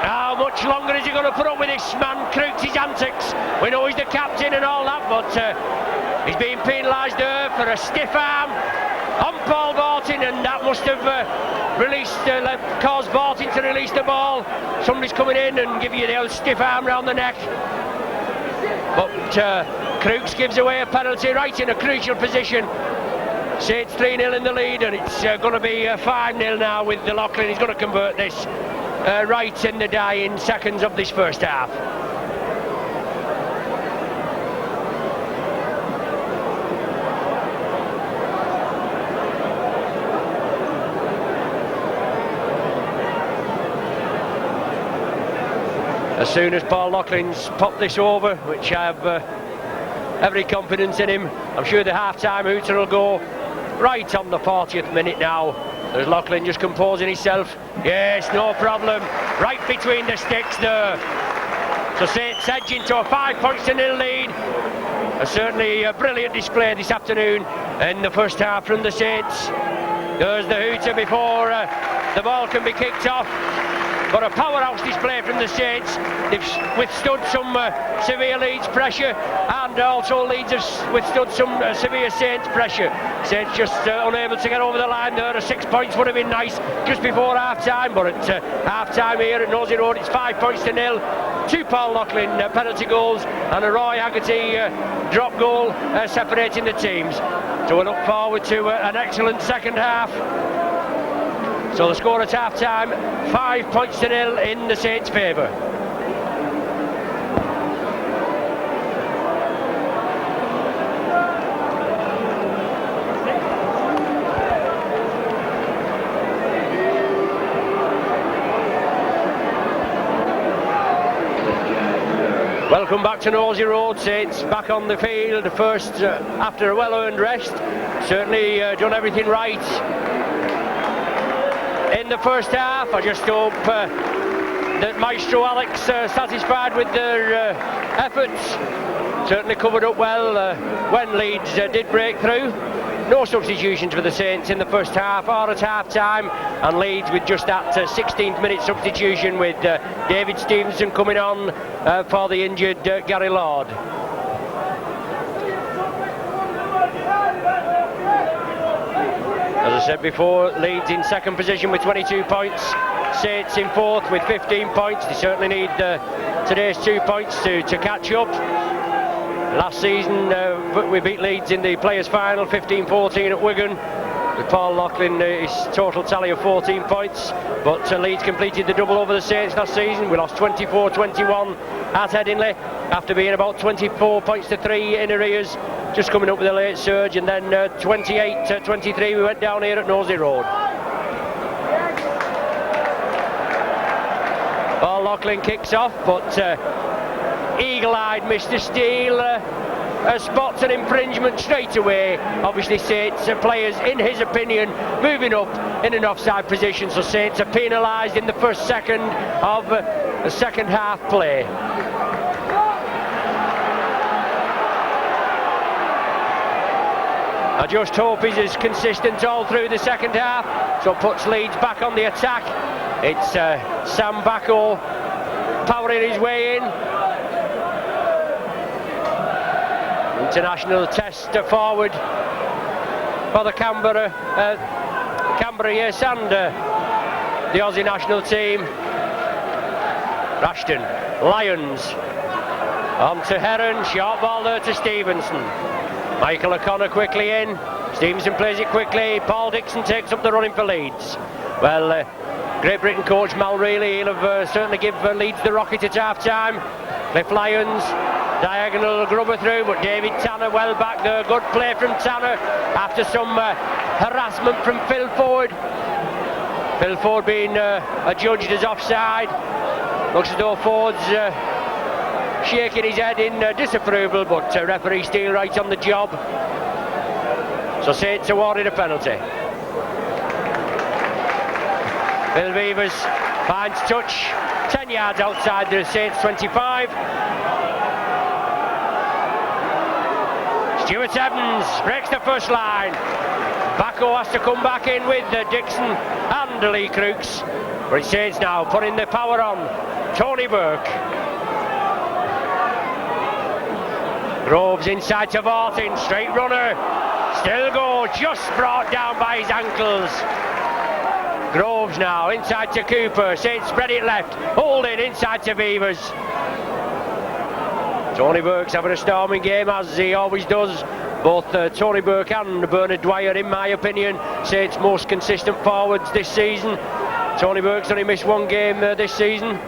How much longer is he going to put up with this man, Crooks, his antics? We know he's the captain and all that, but he's being penalised there for a stiff arm on Paul Barton, and that must have caused Barton to release the ball. Somebody's coming in and give you the old stiff arm round the neck. But Crooks gives away a penalty right in a crucial position. Saints 3-0 in the lead, and it's going to be 5-0 now with the Loughlin. He's going to convert this right in the dying seconds of this first half. As soon as Paul Loughlin's popped this over, which I have every confidence in him, I'm sure the half-time hooter will go right on the 40th minute now. There's Loughlin just composing himself. Yes, no problem. Right between the sticks there. So Saints edging to a 5-0 lead. Certainly a brilliant display this afternoon in the first half from the Saints. There's the hooter before the ball can be kicked off. But a powerhouse display from the Saints. They've withstood some severe Leeds pressure, and also Leeds have withstood some severe Saints pressure. Saints just unable to get over the line there. 6 points would have been nice just before half-time, but at half-time here at Nosey Road it's 5-0. 2 Paul Loughlin penalty goals and a Roy Haggerty drop goal separating the teams. So we look forward to an excellent second half. So the score at half-time, 5-0 in the Saints' favour. Welcome back to Nosey Road. Saints back on the field, first after a well-earned rest. Certainly done everything right in the first half. I just hope that Maestro Alex satisfied with their efforts. Certainly covered up well when Leeds did break through. No substitutions for the Saints in the first half or at half-time, and Leeds with just that 16th minute substitution with David Stevenson coming on for the injured Gary Lord. As I said before, Leeds in second position with 22 points. Saints in fourth with 15 points. They certainly need today's 2 points to catch up. Last season we beat Leeds in the players' final 15-14 at Wigan. With Paul Loughlin, his total tally of 14 points. But Leeds completed the double over the Saints last season. We lost 24-21 at Headingley after being about 24 points to 3 in arrears, just coming up with a late surge, and then 28-23 we went down here at Knowsley Road. Paul Loughlin kicks off, but eagle-eyed Mr. Steele spots an infringement straight away. Obviously Saints players, in his opinion, moving up in an offside position, so Saints are penalised in the first second of the second half play. I just hope he's as consistent all through the second half, so it puts Leeds back on the attack. It's Sam Bacco powering his way in. International test forward for the Canberra, yes, and the Aussie national team. Rashton, Lyons, on to Heron, short ball there to Stevenson. Michael O'Connor quickly in, Stevenson plays it quickly, Paul Dixon takes up the running for Leeds. Well, Great Britain coach Mal Reilly, he'll have certainly give Leeds the rocket at half time. Cliff Lyons, diagonal grubber through, but David Tanner well back there. Good play from Tanner after some harassment from Phil Ford. Phil Ford being adjudged as offside. Looks as though Ford's shaking his head in disapproval, but referee Steele right on the job. So Saints awarded a penalty. Bill Beavers finds touch 10 yards outside the Saints 25. Stuart Evans breaks the first line. Bacco has to come back in with Dixon and Lee Crooks. But it's Saints now putting the power on. Tony Burke. Groves inside to Vartin, straight runner. Still goes, just brought down by his ankles. Groves now inside to Cooper. Saints spread it left. Holding inside to Beavers. Tony Burke's having a storming game, as he always does. Both Tony Burke and Bernard Dwyer, in my opinion, Saints' most consistent forwards this season. Tony Burke's only missed one game this season.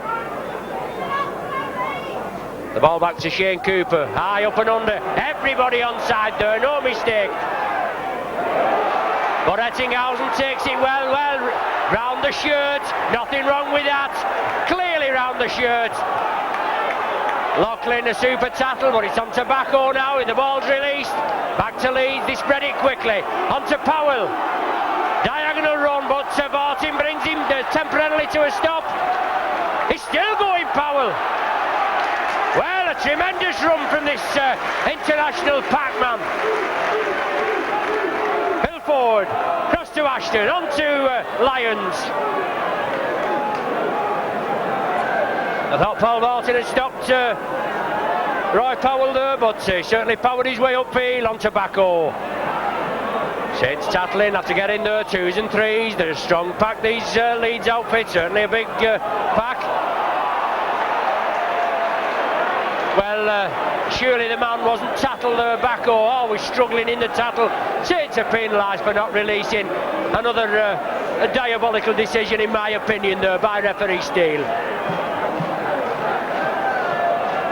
The ball back to Shane Cooper. High up and under. Everybody onside there, no mistake. But Ettinghausen takes it well, round the shirt. Nothing wrong with that. Clearly round the shirt. Loughlin a super tattle, but it's on to Bacco now. The ball's released. Back to Leeds, they spread it quickly. On to Powell. Diagonal run, but Vartin brings him temporarily to a stop. He's still going, Powell. Well, a tremendous run from this international Pac-Man. Bill Ford, cross to Ashton, on to Lyons. I thought Paul Martin had stopped Roy Powell there, but certainly powered his way upfield on to Bacco. Saints tattling, have to get in there, 2s and 3s. They're a strong pack, these Leeds outfits, certainly a big pack. Well, surely the man wasn't tattled there, Bacco, always struggling in the tattle. Saints are penalised for not releasing. Another a diabolical decision, in my opinion, there by referee Steele.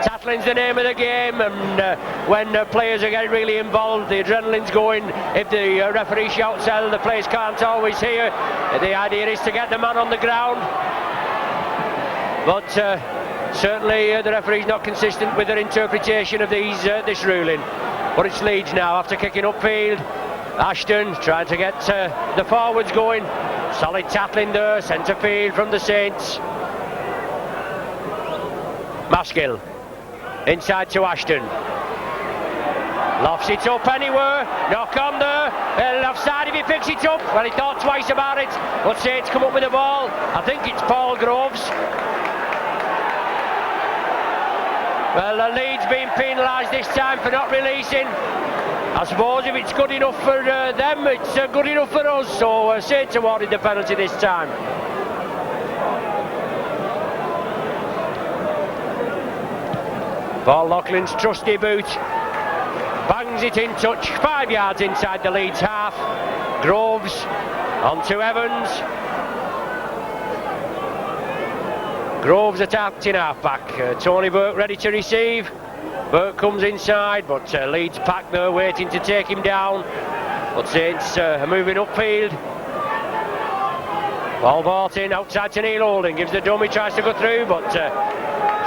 Tattling's the name of the game, and when players are getting really involved, the adrenaline's going. If the referee shouts hell, the players can't always hear. The idea is to get the man on the ground. But certainly the referee's not consistent with their interpretation of this ruling. But it's Leeds now after kicking upfield. Ashton trying to get the forwards going. Solid tackling there, centre field from the Saints. Maskill inside to Ashton. Lofts it up anywhere. Knock on there. Offside if he picks it up. Well, he thought twice about it. But Saints come up with the ball. I think it's Paul Groves. Well, Leeds being penalised this time for not releasing. I suppose if it's good enough for them, it's good enough for us. So Saints awarded the penalty this time. Paul Loughlin's trusty boot bangs it in touch, 5 yards inside the Leeds half. Groves onto Evans. Groves attacked in half-back. Tony Burke ready to receive. Burke comes inside, but Leeds pack there waiting to take him down. But Saints are moving upfield. Ball brought in outside to Neil Holding. Gives the dummy, tries to go through, but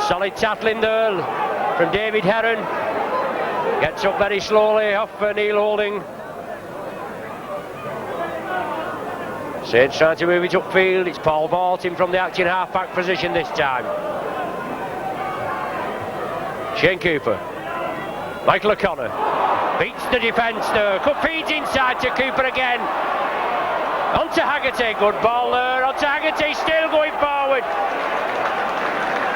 solid tackling there from David Heron. Gets up very slowly off Neil Holding. Saints trying to move it upfield. It's Paul Vaulting from the acting half-back position this time. Shane Cooper. Michael O'Connor beats the defence there. Feeds inside to Cooper again. On to Haggerty. Good ball there. On to Haggerty. Still going forward.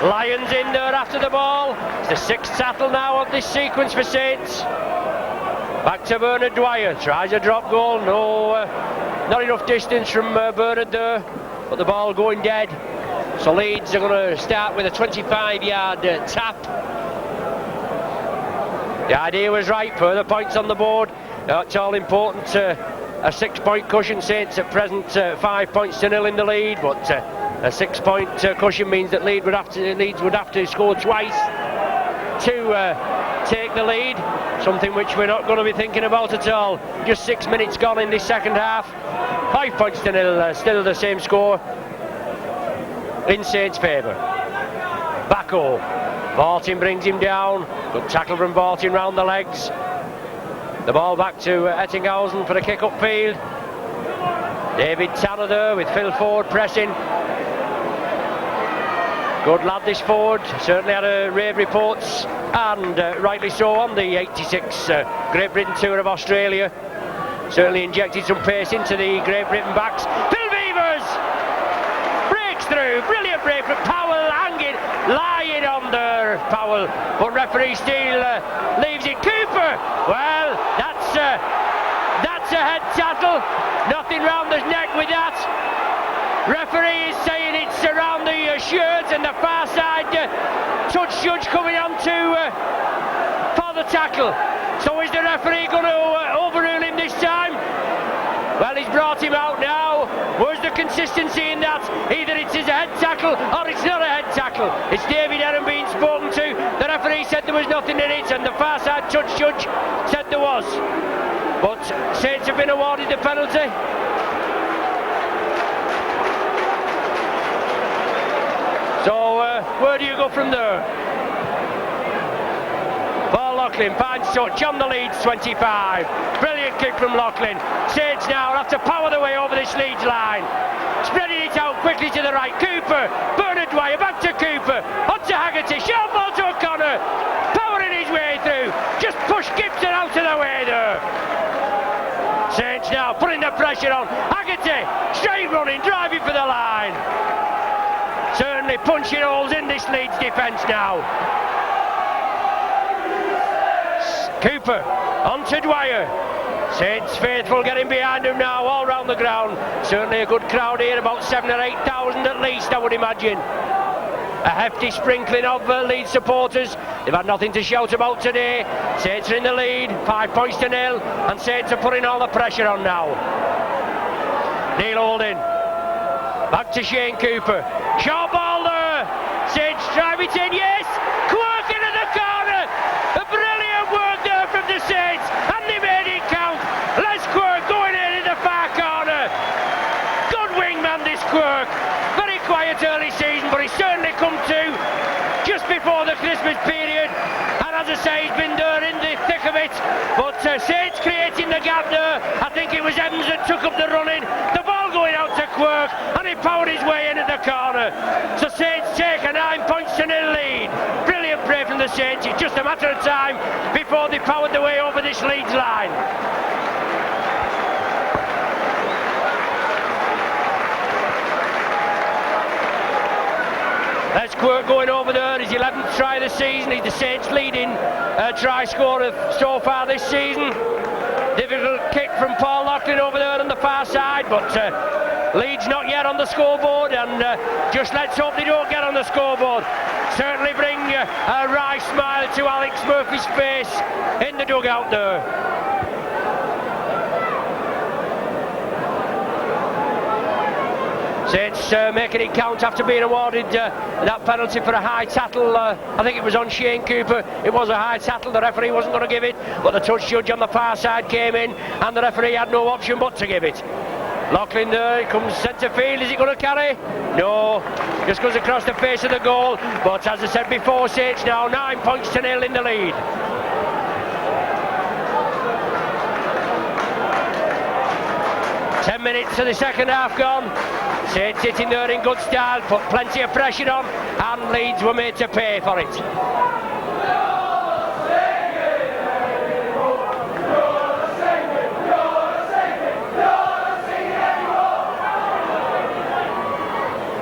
Lyons in there after the ball. It's the 6th tackle now of this sequence for Saints. Back to Bernard Dwyer. Tries a drop goal. No, not enough distance from Bernard there. But the ball going dead. So Leeds are going to start with a 25-yard tap. The idea was right. Further points on the board. It's all important. A 6-point cushion. Saints at present 5 points to 0 in the lead, but a 6-point cushion means that Leeds would have to score twice to take the lead. Something which we're not going to be thinking about at all. Just 6 minutes gone in this second half. 5 points to 0. Still the same score in Saints' favour. Bacco. Vaulting brings him down. Good tackle from Vaulting round the legs. The ball back to Ettinghausen for a kick upfield. David Tanner there with Phil Ford pressing. Good lad this Ford. Certainly had rave reports, and rightly so, on the 86 Great Britain tour of Australia. Certainly injected some pace into the Great Britain backs. Phil Beavers breaks through. Brilliant break from Powell, hanging, lying on there, Powell. But referee Steele leaves it. Cooper. Well, that's a head tackle. Nothing round the neck with that. Referee is saying it's around the shirt and the far side touch judge coming on to for the tackle. So is the referee going to overrule him this time? Well, he's brought him out now. Where's the consistency in that? Either it's a head tackle or it's not a head tackle. It's David Aaron being spoken to. The referee said there was nothing in it, and the far side touch judge said there was. But Saints have been awarded the penalty. So where do you go from there? Paul Loughlin finds touch on the Leeds 25. Brilliant kick from Loughlin. Saints now have to power their way over this Leeds line. Spreading it out quickly to the right. Cooper, Bernard Dwyer, back to Cooper. On to Haggerty, short ball to O'Connor. Powering his way through. Just push Gibson out of the way there. Saints now putting the pressure on. Haggerty, straight running, driving for the line. Certainly punching holes in this Leeds defence now. Cooper on to Dwyer. Saints faithful getting behind him now all round the ground. Certainly a good crowd here, about 7,000 or 8,000 at least, I would imagine. A hefty sprinkling of Leeds supporters. They've had nothing to shout about today. Saints are in the lead, 5 points to 0, and Saints are putting all the pressure on now. Neil Holding. Back to Shane Cooper. Short ball there. Saints drive it in, yes! Quirk into the corner! A brilliant work there from the Saints, and they made it count. Les Quirk going in the far corner. Good wingman this Quirk. Very quiet early season, but he's certainly come to just before the Christmas period. And as I say, he's been there in the thick of it. But Saints creating the gap there. I think it was Evans that took up the running. The ball going out to Quirk, and he powered his way in at the corner. So Saints take a 9 points to 0 lead. Brilliant play from the Saints. It's just a matter of time before they powered their way over this Leeds line. Les Quirk going over there, his 11th try of the season. He's the Saints leading try scorer so far this season. difficult kick from Paul Loughlin over there on the far side, but Leeds not yet on the scoreboard, and just let's hope they don't get on the scoreboard. Certainly bring a wry smile to Alex Murphy's face in the dugout there. Saints making it count after being awarded that penalty for a high tackle. I think it was on Shane Cooper. It was a high tackle. The referee wasn't going to give it, but the touch judge on the far side came in, and the referee had no option but to give it. Loughlin there, comes centre field. Is he going to carry? No, just goes across the face of the goal. But as I said before, Saints now 9 points to 0 in the lead. Minutes to the second half gone. Saints sitting there in good style, put plenty of pressure on, and Leeds were made to pay for it.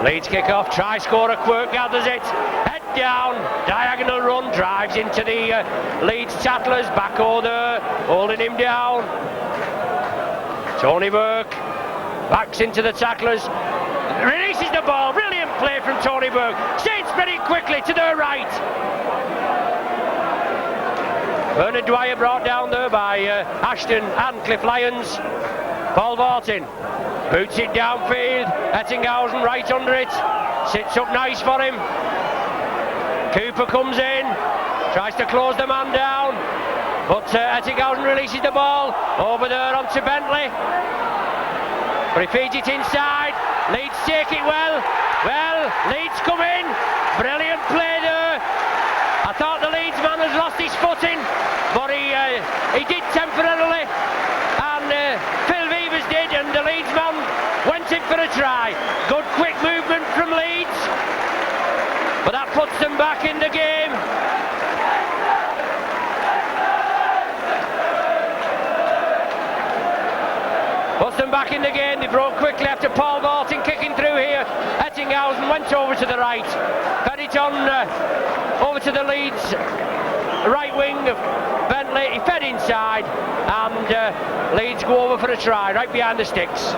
Leeds kick off, try scorer, Quirk gathers it, head down, diagonal run, drives into the Leeds tattlers, Backo there, holding him down. Tony Burke backs into the tacklers, releases the ball, brilliant play from Tony Burke. Saints very quickly to their right. Bernard Dwyer brought down there by Ashton and Cliff Lyons. Paul Vartin boots it downfield, Ettinghausen right under it, sits up nice for him. Cooper comes in, tries to close the man down, but Ettinghausen releases the ball over there onto Bentley. But he feeds it inside. Leeds take it well. Well, Leeds come in. Brilliant play there. I thought the Leeds man has lost his footing, but he did temporarily, and Phil Vevers did, and the Leeds man went in for a try. Good quick movement from Leeds, but that puts them back in the game. Puts them back in the game. They broke quickly after Paul Vartin kicking through here. Ettinghausen went over to the right, fed it on over to the Leeds right wing of Bentley. He fed inside, and Leeds go over for a try right behind the sticks.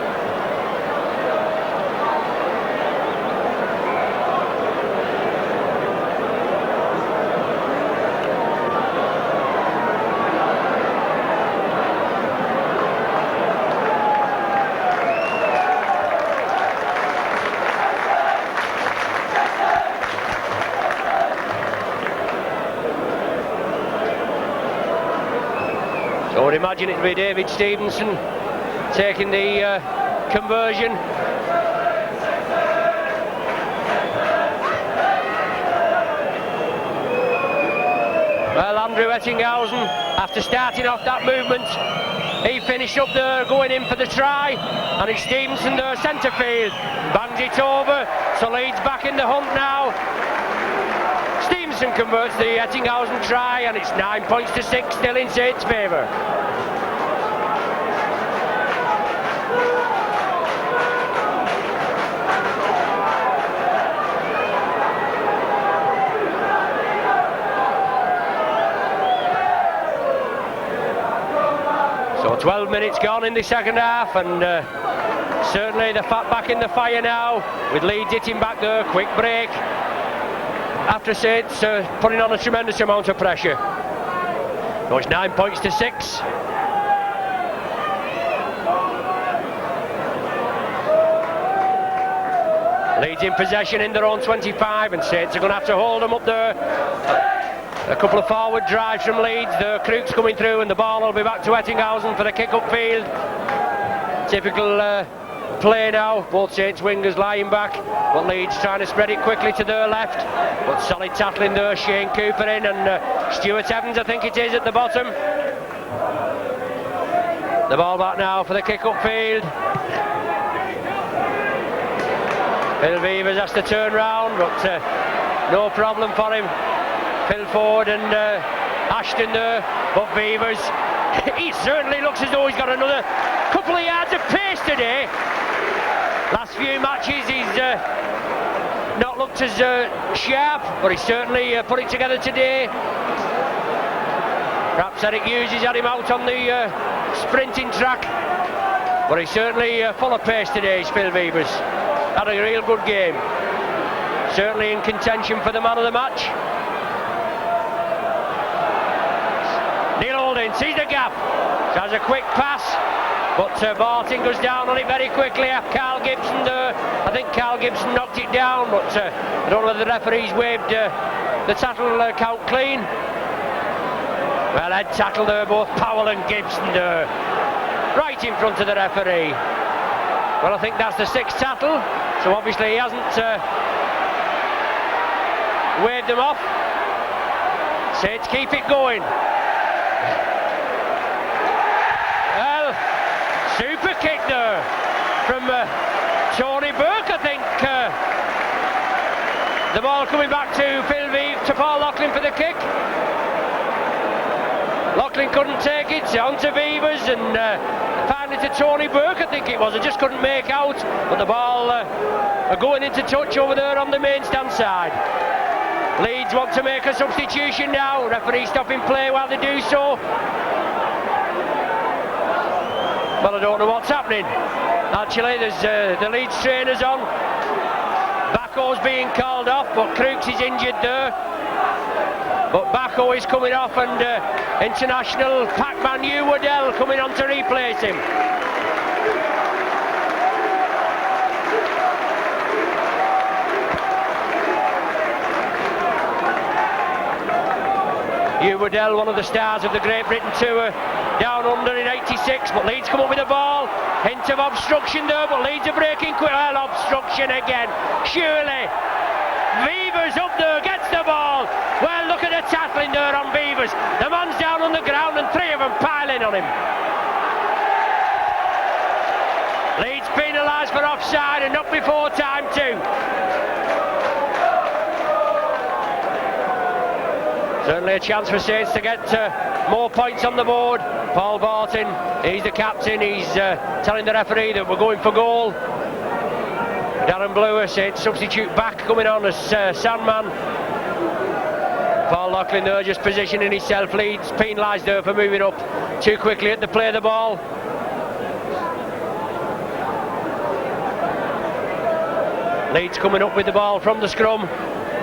I would imagine it to be David Stevenson taking the conversion. Well, Andrew Ettinghausen, after starting off that movement, he finished up there going in for the try, and it's Stevenson there, centre field, bangs it over, so Leeds back in the hunt now. Stevenson converts the Ettinghausen try, and it's 9 points to 6, still in Saints' favour. So 12 minutes gone in the second half, and certainly the fat back in the fire now, with Leeds hitting back there, quick break. After Saints putting on a tremendous amount of pressure. So it's 9 points to 6. Leeds in possession in their own 25, and Saints are going to have to hold them up there. A couple of forward drives from Leeds. The Crooks coming through, and the ball will be back to Ettinghausen for the kick-up field. Typical play now, both Saints wingers lying back, but Leeds trying to spread it quickly to their left, but solid tackling there, Shane Cooper in, and Stuart Evans I think it is at the bottom. The ball back now for the kick-up field. Phil Vevers has to turn round, but no problem for him. Phil Ford and Ashton there, but Vevers, he certainly looks as though he's got another couple of yards of pace today. Last few matches he's not looked as sharp, but he certainly put it together today. Perhaps Eric Hughes has had him out on the sprinting track, but he's certainly full of pace today, is Phil Beavers. Had a real good game. Certainly in contention for the man of the match. Neil Holding sees the gap, has a quick pass, but Barton goes down on it very quickly. Carl Gibson there. I think Carl Gibson knocked it down, but I don't know whether the referee's waved the tackle count clean. Well, head tackle there, both Powell and Gibson there, right in front of the referee. Well, I think that's the 6th tackle, so obviously he hasn't waved them off. Saints keep it going. Well, super kick there from Tony Burke, I think. The ball coming back to Paul Loughlin for the kick. Loughlin couldn't take it, on to Beavers, and finally to Tony Burke, I think it was. I just couldn't make out, but the ball going into touch over there on the main stand side. Leeds want to make a substitution now. Referee stopping play while they do so. Well, I don't know what's happening. Actually, there's the Leeds trainers on. Bacco's being called off, but Crooks is injured there. But Bacco is coming off, and international packman Hugh Waddell coming on to replace him. Hugh Waddell, one of the stars of the Great Britain tour, down under in '86, but Leeds come up with the ball. Hint of obstruction there, but Leeds are breaking quick. Well, obstruction again, surely. Beavers up there, gets the ball. Well, look at the tackling there on Beavers. The man's down on the ground and 3 of them piling on him. Leeds penalised for offside and not before time too. Certainly a chance for Saints to get more points on the board. Paul Barton, he's the captain, he's telling the referee that we're going for goal. Darren Blewer, Saints substitute back coming on as Sandman. Paul Loughlin there just positioning himself. Leeds penalised there for moving up too quickly at the play of the ball. Leeds coming up with the ball from the scrum.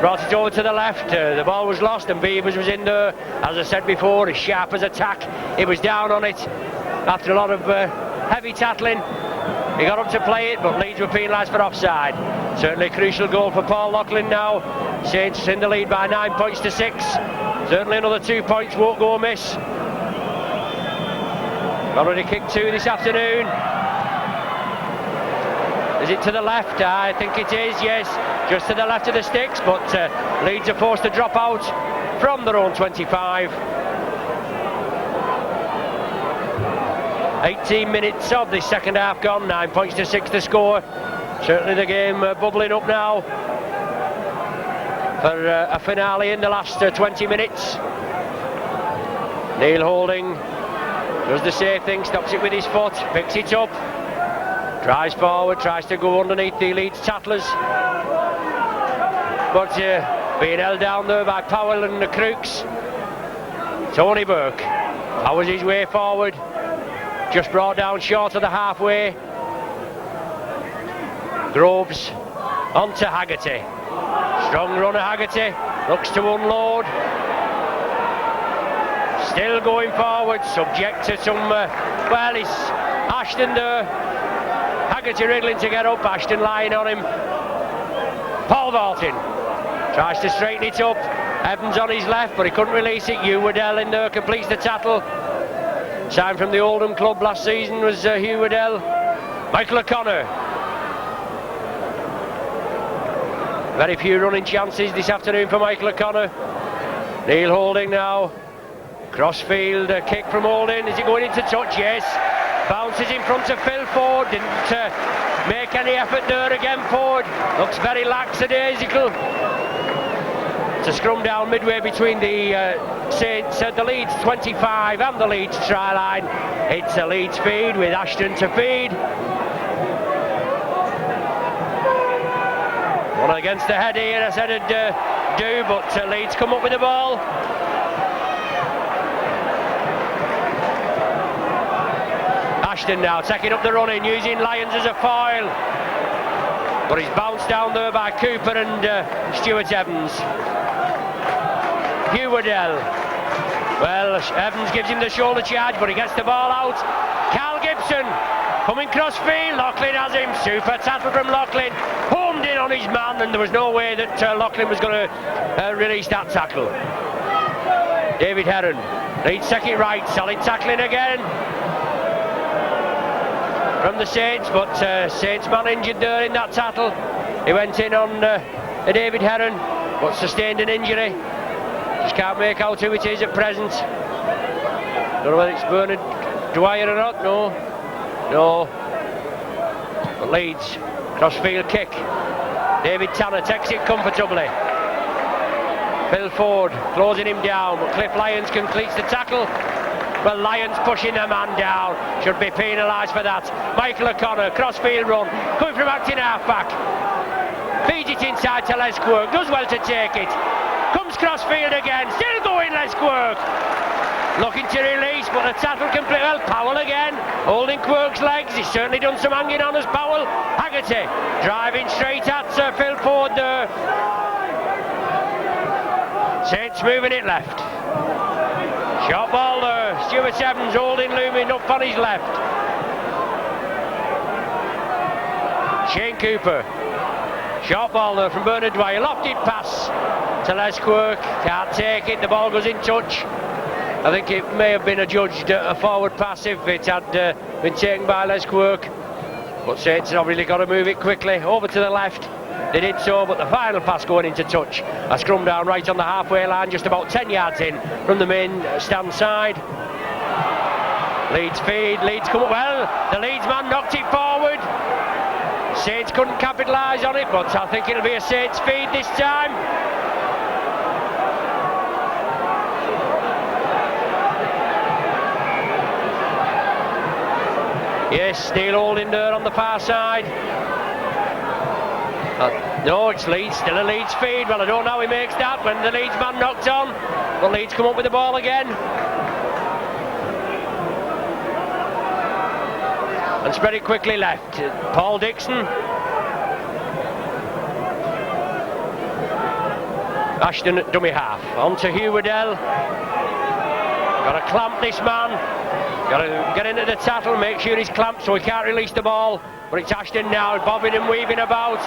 Brought it over to the left, the ball was lost and Beavers was in there. As I said before, as sharp as attack, he was down on it after a lot of heavy tackling. He got up to play it, but Leeds were penalised for offside. Certainly a crucial goal for Paul Loughlin now. Saints in the lead by 9 points to 6. Certainly another 2 points won't go amiss. Already kicked 2 this afternoon. Is it to the left? I think it is, yes. Just to the left of the sticks, but Leeds are forced to drop out from their own 25. 18 minutes of the second half gone, 9 points to 6 the score. Certainly the game bubbling up now for a finale in the last 20 minutes. Neil Holding does the safe thing, stops it with his foot, picks it up, drives forward, tries to go underneath the Leeds tattlers, but being held down there by Powell and the Crooks. Tony Burke powers his way forward, just brought down short of the halfway. Groves onto Haggerty. Strong run of Haggerty, looks to unload. Still going forward, subject to some, well, it's Ashton there. Haggerty wriggling to get up, Ashton lying on him. Paul Barton tries to straighten it up. Evans on his left, but he couldn't release it. Hugh Waddell in there completes the tackle. Signed from the Oldham club last season was Hugh Waddell. Michael O'Connor. Very few running chances this afternoon for Michael O'Connor. Neil Holding now. Crossfield, a kick from Holding. Is he going into touch? Yes. Bounces in front of Phil Ford. Didn't make any effort there again, Ford. Looks very lackadaisical. It's a scrum down midway between the Saints, the Leeds 25 and the Leeds try line. It's a Leeds feed with Ashton to feed. One against the head here, I said it'd do, but Leeds come up with the ball. Ashton now taking up the running, using Lyons as a foil. But he's bounced down there by Cooper and Stuart Evans. Hugh Waddell. Well, Evans gives him the shoulder charge, but he gets the ball out. Carl Gibson coming cross field. Loughlin has him. Super tackle from Loughlin. Homed in on his man, and there was no way that Loughlin was going to release that tackle. David Heron leads second right. Solid tackling again from the Saints, but Saints man injured there in that tackle. He went in on David Heron, but sustained an injury. Just can't make out who it is at present. Don't know whether it's Bernard Dwyer or not. No. But Leeds, crossfield kick. David Tanner takes it comfortably. Phil Ford closing him down, but Cliff Lyons completes the tackle. Well, Lyons pushing the man down, should be penalised for that. Michael O'Connor, crossfield run, coming from acting half-back. Feeds it inside to Les Quirk, does well to take it. Comes crossfield again, still going Les Quirk. Looking to release, but the tackle complete. Well, Powell again, holding Quirk's legs. He's certainly done some hanging on as Powell. Haggerty driving straight at Phil Ford there. Saints moving it left. Shot ball there. Stuart Evans holding looming up on his left. Shane Cooper. Shot ball there from Bernard Dwyer. Lofted pass to Les Quirk. Can't take it. The ball goes in touch. I think it may have been adjudged a forward pass if it had been taken by Les Quirk. But Saints have really got to move it quickly. Over to the left. They did so, but the final pass going into touch. A scrum down right on the halfway line, just about 10 yards in from the main stand side. Leeds feed, Leeds come up well. The Leeds man knocked it forward. Saints couldn't capitalise on it, but I think it'll be a Saints feed this time. Yes, Neil Holding there on the far side. No, it's Leeds, still a Leeds feed. Well, I don't know how he makes that when the Leeds man knocked on. But Leeds come up with the ball again. And spread it quickly left. Paul Dixon. Ashton at dummy half. On to Hugh Waddell. Got to clamp this man. Got to get into the tackle, make sure he's clamped so he can't release the ball. But it's Ashton now, bobbing and weaving about.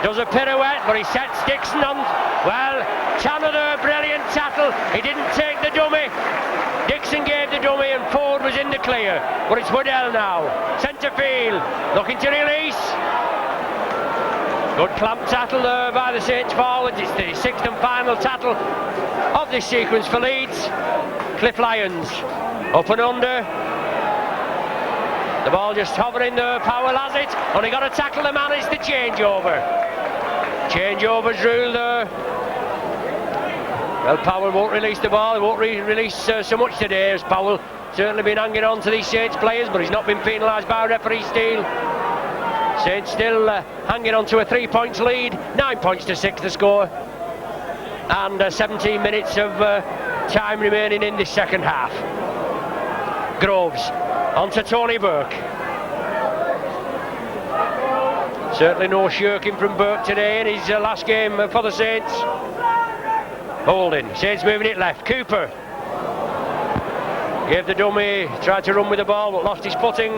Does a pirouette, but he sets Dixon on. Well, Tanner there, brilliant tackle. He didn't take the dummy. Dixon gave the dummy and Ford was in the clear. But it's Waddell now. Centre field, looking to release. Good clamp tackle there by the Saints forwards. It's the sixth and final tackle of this sequence for Leeds. Cliff Lyons, up and under. The ball just hovering there, Powell has it. Only got to tackle the man, it's the changeover. Changeover's rule there. Well, Powell won't release the ball, he won't release so much today, as Powell certainly been hanging on to these Saints players, but he's not been penalised by referee Steele. Saints still hanging on to a 3 points lead, 9 points to 6 the score, and 17 minutes of time remaining in this second half. Groves on to Tony Burke. Certainly no shirking from Burke today in his last game for the Saints. Holding, Saints moving it left. Cooper gave the dummy, tried to run with the ball but lost his footing.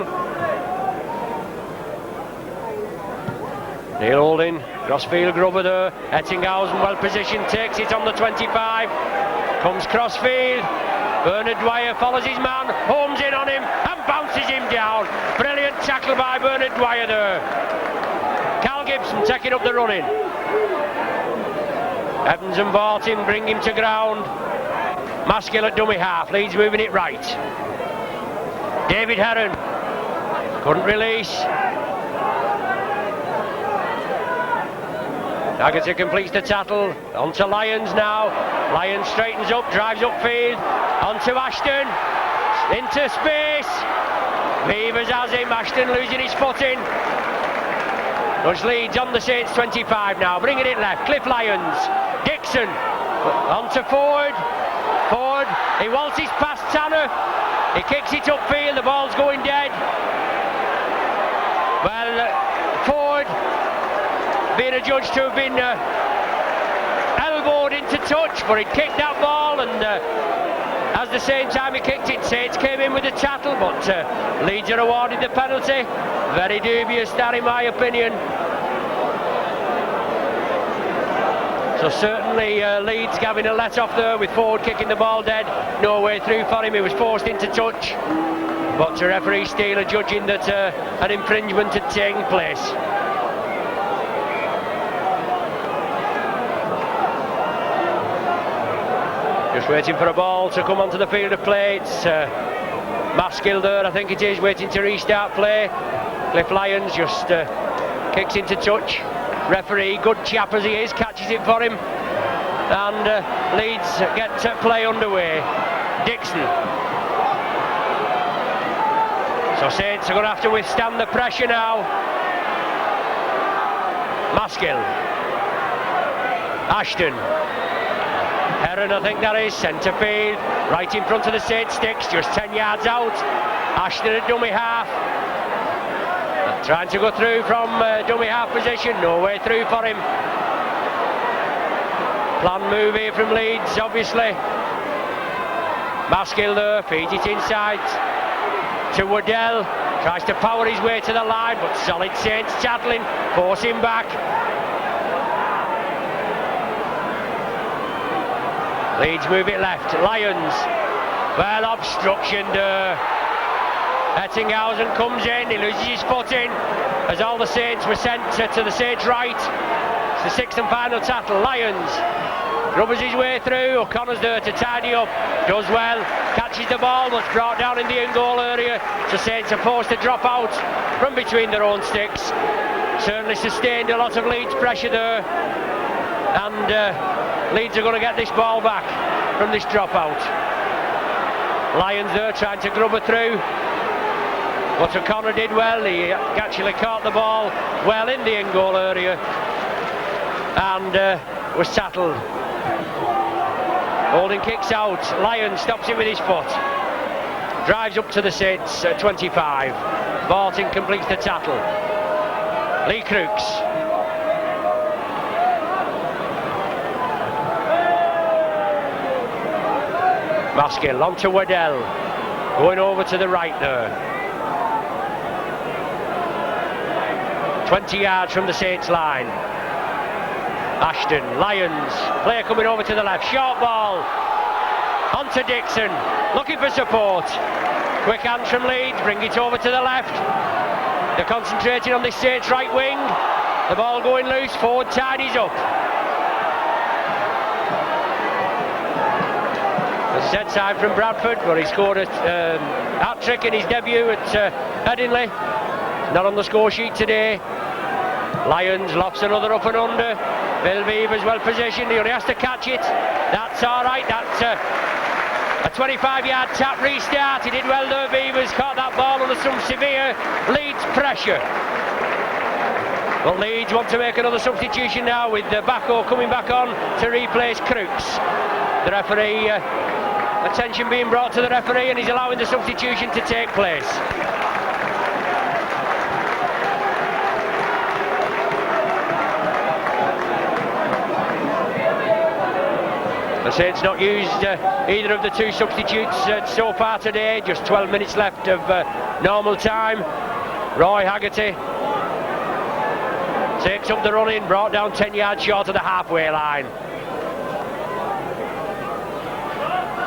Neil Holding, crossfield Grover there. Ettinghausen well positioned, takes it on the 25. Comes crossfield. Bernard Dwyer follows his man, homes in on him and bounces him down. Brilliant tackle by Bernard Dwyer there. Carl Gibson taking up the running. Evans and Barton bring him to ground. Maskill at dummy half, Leeds moving it right. David Heron couldn't release. Haggerty completes the tackle. On to Lyons now. Lyons straightens up, drives upfield. On to Ashton. Into space. Beavers has him. Ashton losing his footing. Rush Leeds on the Saints 25 now. Bringing it left. Cliff Lyons. Dixon. On to Ford. Forward, he waltzes past Tanner. He kicks it upfield, the ball's going dead. Well, Ford being adjudged to have been elbowed into touch, but he'd kicked that ball, and at the same time he kicked it, Saints came in with a tattle, but Leeds are awarded the penalty. Very dubious that, in my opinion. So certainly Leeds having a let off there with Ford kicking the ball dead. No way through for him, he was forced into touch. But the referee Steele judging that an infringement had taken place. Just waiting for a ball to come onto the field of play. It's Maskill there, I think it is, waiting to restart play. Cliff Lyons just kicks into touch. Referee, good chap as he is, catches it for him. And Leeds get play underway. Dixon. So Saints are going to have to withstand the pressure now. Maskill. Ashton. Heron, I think that is, centre field. Right in front of the Saints sticks, just 10 yards out. Ashton at dummy half. Trying to go through from dummy half position, no way through for him. Planned move here from Leeds, obviously. Maskill there, feeds it inside to Waddell. Tries to power his way to the line, but solid Saints tackling, force him back. Leeds move it left, Lyons. Well, obstruction there. Ettinghausen comes in, he loses his footing as all the Saints were sent to the Saints right. It's the sixth and final tackle. Lyons rubbers his way through. O'Connor's there to tidy up, does well, catches the ball, but brought down in the in-goal area. So Saints are forced to drop out from between their own sticks. Certainly sustained a lot of Leeds pressure there, and Leeds are going to get this ball back from this dropout. Lyons there trying to grub her through. But O'Connor did well, he actually caught the ball well in the in-goal area and was tackled. Holding kicks out, Lyons stops it with his foot. Drives up to the Saints at 25. Barton completes the tackle. Lee Crooks. Maskill on to Waddell. Going over to the right there. 20 yards from the Saints line. Ashton, Lyons, player coming over to the left, short ball, onto Dixon, looking for support. Quick hands from Leeds, bring it over to the left. They're concentrating on this Saints right wing. The ball going loose, Ford tidies up. A set side from Bradford, where he scored a hat-trick in his debut at Headingley. Not on the score sheet today. Lyons lofts another up and under. Bill Beaver's well positioned, he only has to catch it. That's alright, that's a 25-yard tap restart. He did well there, Beavers, caught that ball under some severe Leeds pressure. But Leeds want to make another substitution now, with Bacco coming back on to replace Crooks. The referee, attention being brought to the referee, and he's allowing the substitution to take place. The Saints not used either of the two substitutes so far today, just 12 minutes left of normal time. Roy Haggerty takes up the running, brought down 10 yards short of the halfway line.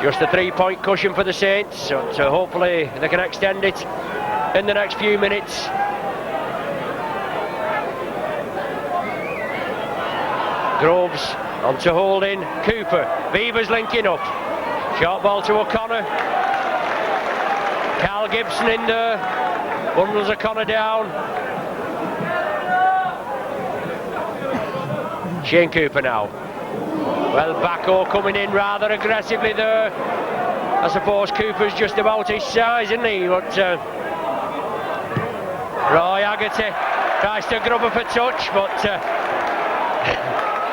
Just a 3-point cushion for the Saints, so hopefully they can extend it in the next few minutes. Groves onto Holding, Cooper, Beavers linking up, short ball to O'Connor. Carl Gibson in there, bundles O'Connor down. Shane Cooper now. Well, Bacco coming in rather aggressively there. I suppose Cooper's just about his size, isn't he? But Roy Haggerty tries to grub her for touch, but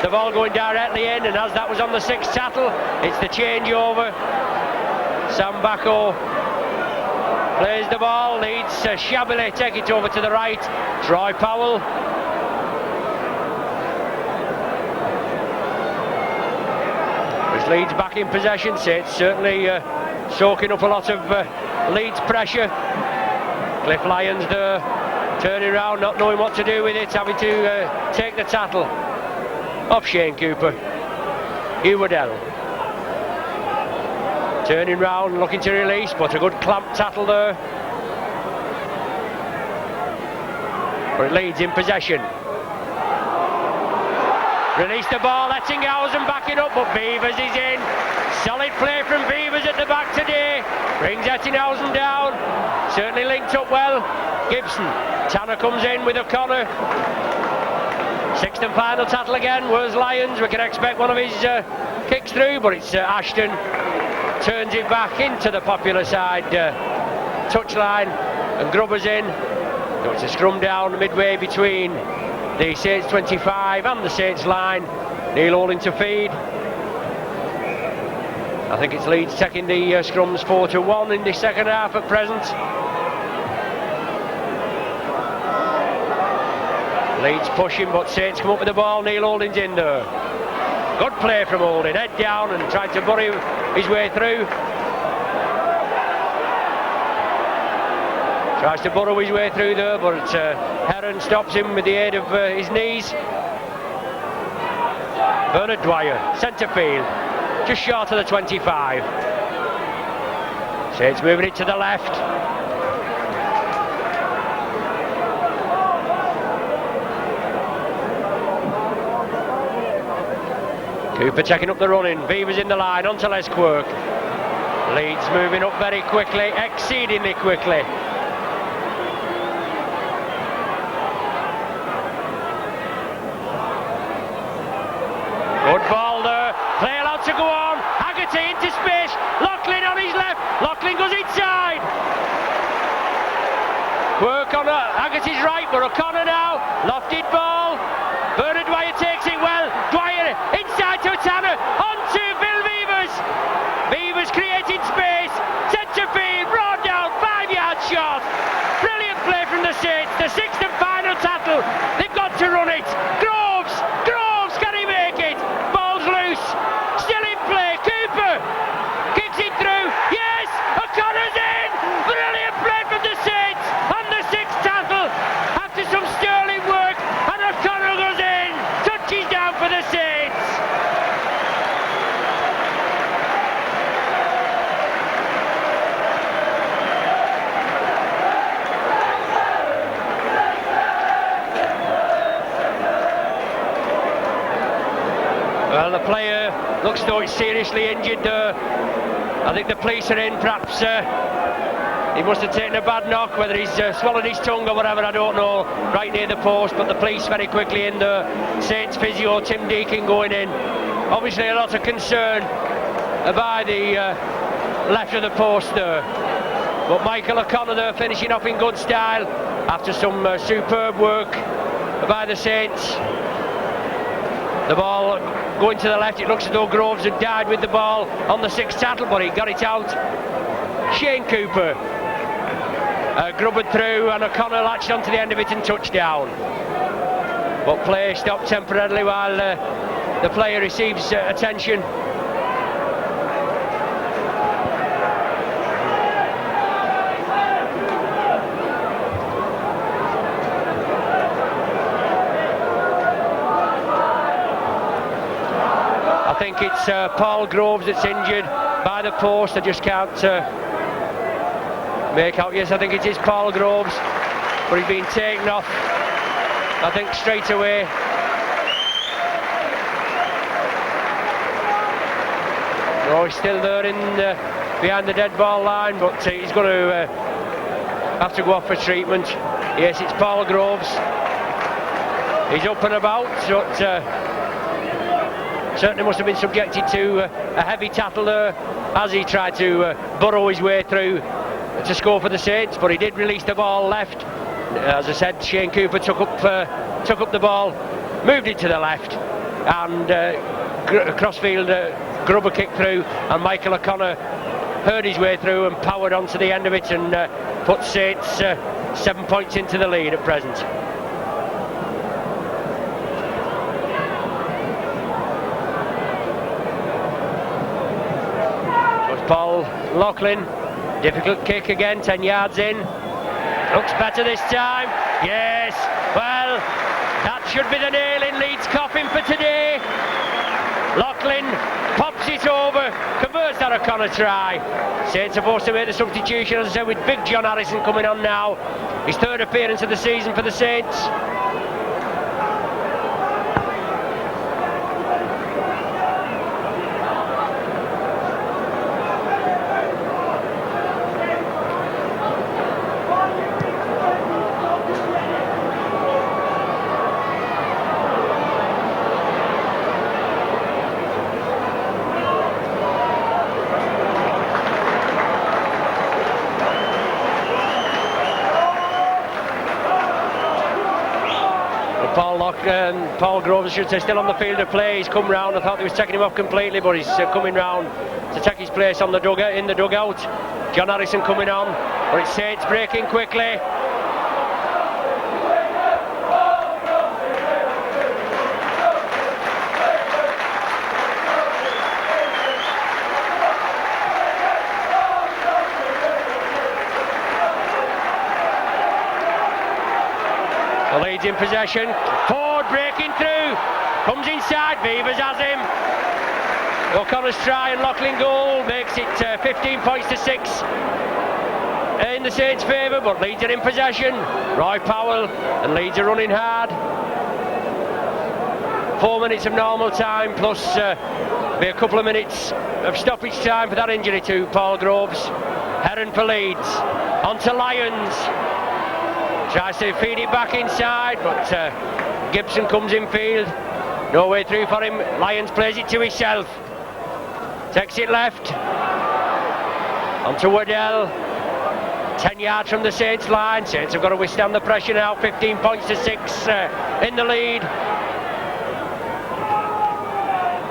the ball going directly in, and as that was on the 6th tattle, it's the changeover. Sam Bacco plays the ball, Leeds shabbily take it over to the right. Troy Powell. As Leeds back in possession, so it's certainly soaking up a lot of Leeds pressure. Cliff Lyons there, turning around, not knowing what to do with it, having to take the tattle off Shane Cooper. Hugh Waddell turning round, looking to release, but a good clamp tattle there. But Leeds in possession. Release the ball, Ettinghausen backing up, but Beavers is in. Solid play from Beavers at the back today. Brings Ettinghausen down. Certainly linked up well. Gibson. Tanner comes in with O'Connor. 6th and final tattle again. Where's Lyons? We can expect one of his kicks through, but it's Ashton. Turns it back into the popular side touchline, and Grubber's in. So it's a scrum down midway between the Saints 25 and the Saints line. Neil Holding to feed. I think it's Leeds taking the scrums 4-1 in the second half at present. Leeds pushing, but Saints come up with the ball. Neil Holding's in there. Good play from Holding, head down and trying to bury his way through. Tries to burrow his way through there, but Heron stops him with the aid of his knees. Bernard Dwyer, centre field, just short of the 25. Saints moving it to the left. Cooper taking up the running, Beavers in the line, onto Les Quirk. Leeds moving up very quickly, exceedingly quickly. Good ball there, play allowed to go on, Haggerty into space, Loughlin on his left, Loughlin goes inside. Quirk on Haggerty's right, but O'Connor now, lofted ball, Bernard Dwyer takes it well, Dwyer inside to Tanner, on to Bill Beavers. Beavers creating space, centre field, brought down, 5-yard shot. Brilliant play from the Saints, the 6th and final tattle, they've got to run it. Groves, can he make it? Ball's loose, still in play, Cooper kicks it through, yes, O'Connor's in. Brilliant play from the Saints on the 6th tattle, after some sterling work, and O'Connor goes in, touches down for the Saints. Well, the player looks though he's seriously injured there. I think the police are in, perhaps he must have taken a bad knock, whether he's swallowed his tongue or whatever, I don't know, right near the post, but the police very quickly in there. Saints physio Tim Deacon going in. Obviously a lot of concern by the left of the post there. But Michael O'Connor there finishing off in good style after some superb work by the Saints. The ball going to the left, it looks as though Groves had died with the ball on the 6th tattle, but he got it out. Shane Cooper grubbered through, and O'Connor latched onto the end of it and touchdown. But play stopped temporarily while the player receives attention. I think it's Paul Groves that's injured by the post. I just can't make out. Yes, I think it is Paul Groves, but he's been taken off, I think, straight away. Oh, he's still there in behind the dead ball line, but he's going to have to go off for treatment. Yes, it's Paul Groves. He's up and about, but certainly must have been subjected to a heavy tattle there as he tried to burrow his way through to score for the Saints, but he did release the ball left. As I said, Shane Cooper took up the ball, moved it to the left, and crossfield grubber kick through, and Michael O'Connor heard his way through and powered onto the end of it and put Saints 7 points into the lead at present. Paul Loughlin, difficult kick again, 10 yards in. Looks better this time. Yes, well, that should be the nail in Leeds' coffin for today. Loughlin pops it over, converts that O'Connor try. Saints supposed to make the substitution, as I said, with big John Harrison coming on now. His third appearance of the season for the Saints. Paul Groves, I should say, still on the field of play. He's come round. I thought they was taking him off completely, but he's coming round to take his place on the in the dugout. John Harrison coming on, but it's Saints breaking quickly. The Leeds in possession. Ford breaking through. Comes inside. Beavers has him. O'Connor's try and Loughlin goal makes it 15 points to 6 in the Saints' favour, but Leeds are in possession. Roy Powell and Leeds are running hard. 4 minutes of normal time plus be a couple of minutes of stoppage time for that injury to Paul Groves. Heron for Leeds. On to Lyons. Tries to feed it back inside, but Gibson comes in field. No way through for him. Lyons plays it to himself. Takes it left. Onto Waddell. 10 yards from the Saints line. Saints have got to withstand the pressure now. 15 points to 6 in the lead.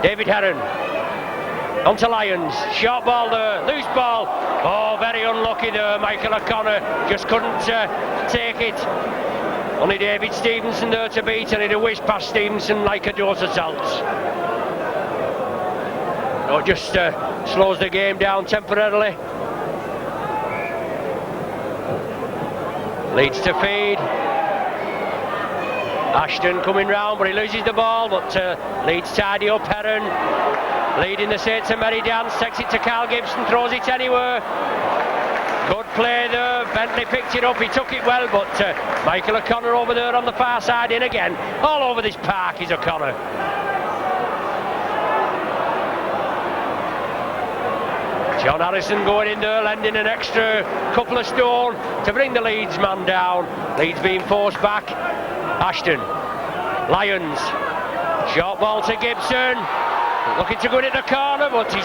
David Heron. Onto Lyons. Short ball there. Loose ball. Oh, very unlucky there. Michael O'Connor just couldn't take it. Only David Stevenson there to beat, and he'd a whiz past Stevenson like a dose of salt. Oh, just slows the game down temporarily. Leads to feed. Ashton coming round, but he loses the ball, but Leeds tidy up. Heron leading the Saints and Merry Dance, takes it to Carl Gibson, throws it anywhere. Good play there. Bentley picked it up, he took it well, but Michael O'Connor over there on the far side in again. All over this park is O'Connor. John Harrison going in there, lending an extra couple of stone to bring the Leeds man down. Leeds being forced back. Ashton. Lyons. Short ball to Gibson. Looking to go into the corner, but he's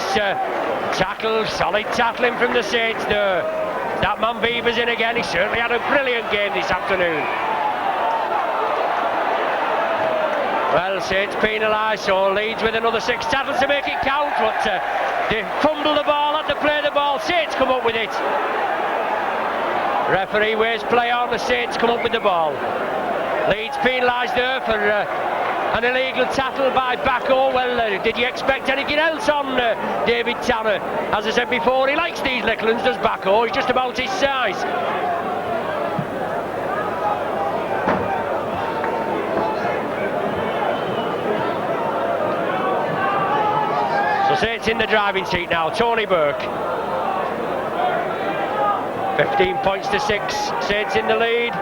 tackled. Solid tackling from the Saints there. That man Beavers in again. He certainly had a brilliant game this afternoon. Well, Saints penalised, so Leeds with another 6 tackles to make it count, but they fumble the ball, had to play the ball. Saints come up with it. Referee waves play on, the Saints come up with the ball. Leeds penalised there for an illegal tackle by Bacco. Well, did you expect anything else on David Tanner? As I said before, he likes these little ones, does Bacco. He's just about his size. So Saints in the driving seat now. Tony Burke. 15 points to 6. Saints in the lead.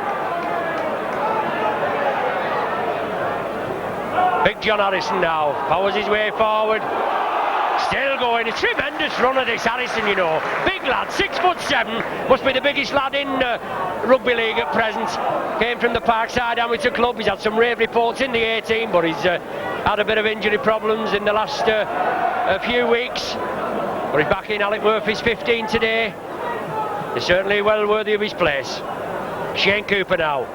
Big John Harrison now, powers his way forward, still going. A tremendous run of this Harrison, you know. Big lad, 6'7", must be the biggest lad in rugby league at present. Came from the Parkside Amateur Club. He's had some rave reports in the 18, but he's had a bit of injury problems in the last few weeks. But he's back in Alec Murphy's 15 today. He's certainly well worthy of his place. Shane Cooper now.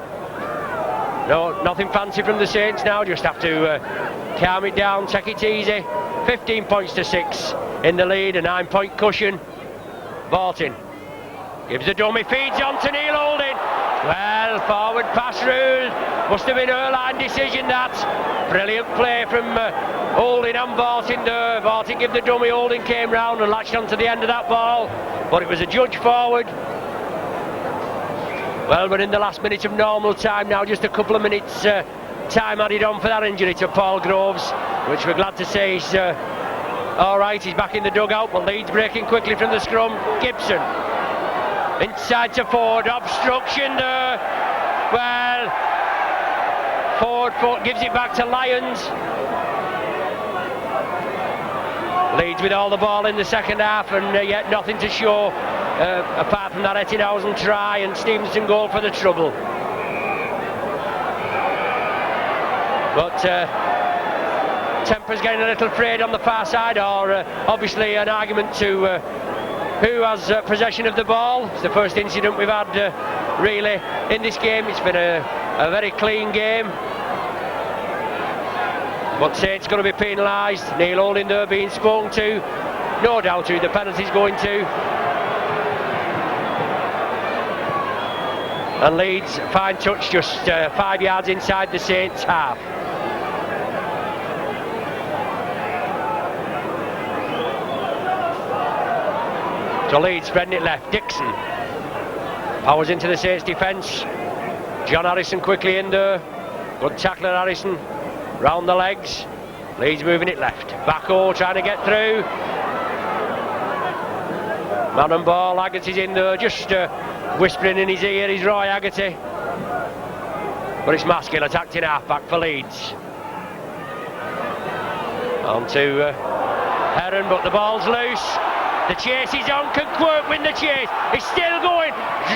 No, nothing fancy from the Saints now, just have to calm it down, take it easy. 15 points to 6 in the lead, a 9-point cushion. Barton gives the dummy, feeds on to Neil Holding. Well, forward pass rule, must have been her line decision that. Brilliant play from Holding and Barton there. Barton gave the dummy, Holding came round and latched onto the end of that ball, but it was a judge forward. Well, we're in the last minute of normal time now, just a couple of minutes time added on for that injury to Paul Groves, which we're glad to say he's alright, he's back in the dugout, but Leeds breaking quickly from the scrum. Gibson inside to Ford, obstruction there. Well, Ford gives it back to Lyons. Leeds with all the ball in the second half, and yet nothing to show apart from that Ettinghausen try and Stevenson goal for the trouble. But temper's getting a little frayed on the far side, or obviously an argument to who has possession of the ball. It's the first incident we've had really in this game. It's been a very clean game, but Saints going to be penalised. Neil Holding there being spoken to, no doubt who the penalty's going to. And Leeds, fine touch, just 5 yards inside the Saints half. So Leeds spreading it left. Dixon powers into the Saints defence. John Harrison quickly in there. Good tackler, Harrison. Round the legs. Leeds moving it left. Backo trying to get through. Man and ball. Haggerty's in there, just whispering in his ear. He's Roy Haggerty. But it's Maskill attacked in half back for Leeds. On to Heron, but the ball's loose. The chase is on. Can Quirk win the chase? He's still going.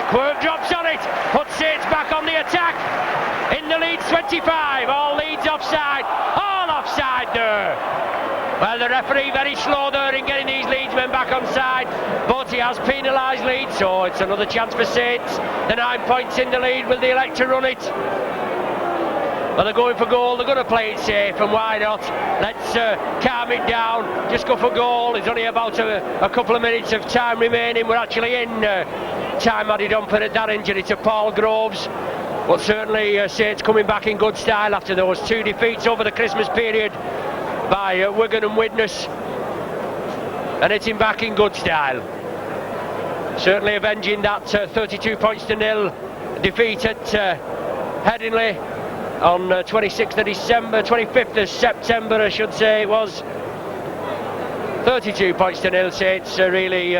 Quirk drops on it. Puts Saints back on the attack. In the Leeds 25. All Leeds offside. All offside there. Well, the referee very slow there in getting these Leeds men back on side, but he has penalised Leeds, so it's another chance for Saints. The 9 points in the lead. Will they elect to run it? Well, they're going for goal, they're going to play it safe, and why not? Let's calm it down, just go for goal. There's only about a couple of minutes of time remaining. We're actually in time added on for that injury to Paul Groves. But certainly Saints coming back in good style after those 2 defeats over the Christmas period by Wigan and Widnes, and hitting back in good style. Certainly avenging that 32 points to 0 defeat at Headingley on 26th of December, 25th of September I should say it was. 32 points to 0. Saints really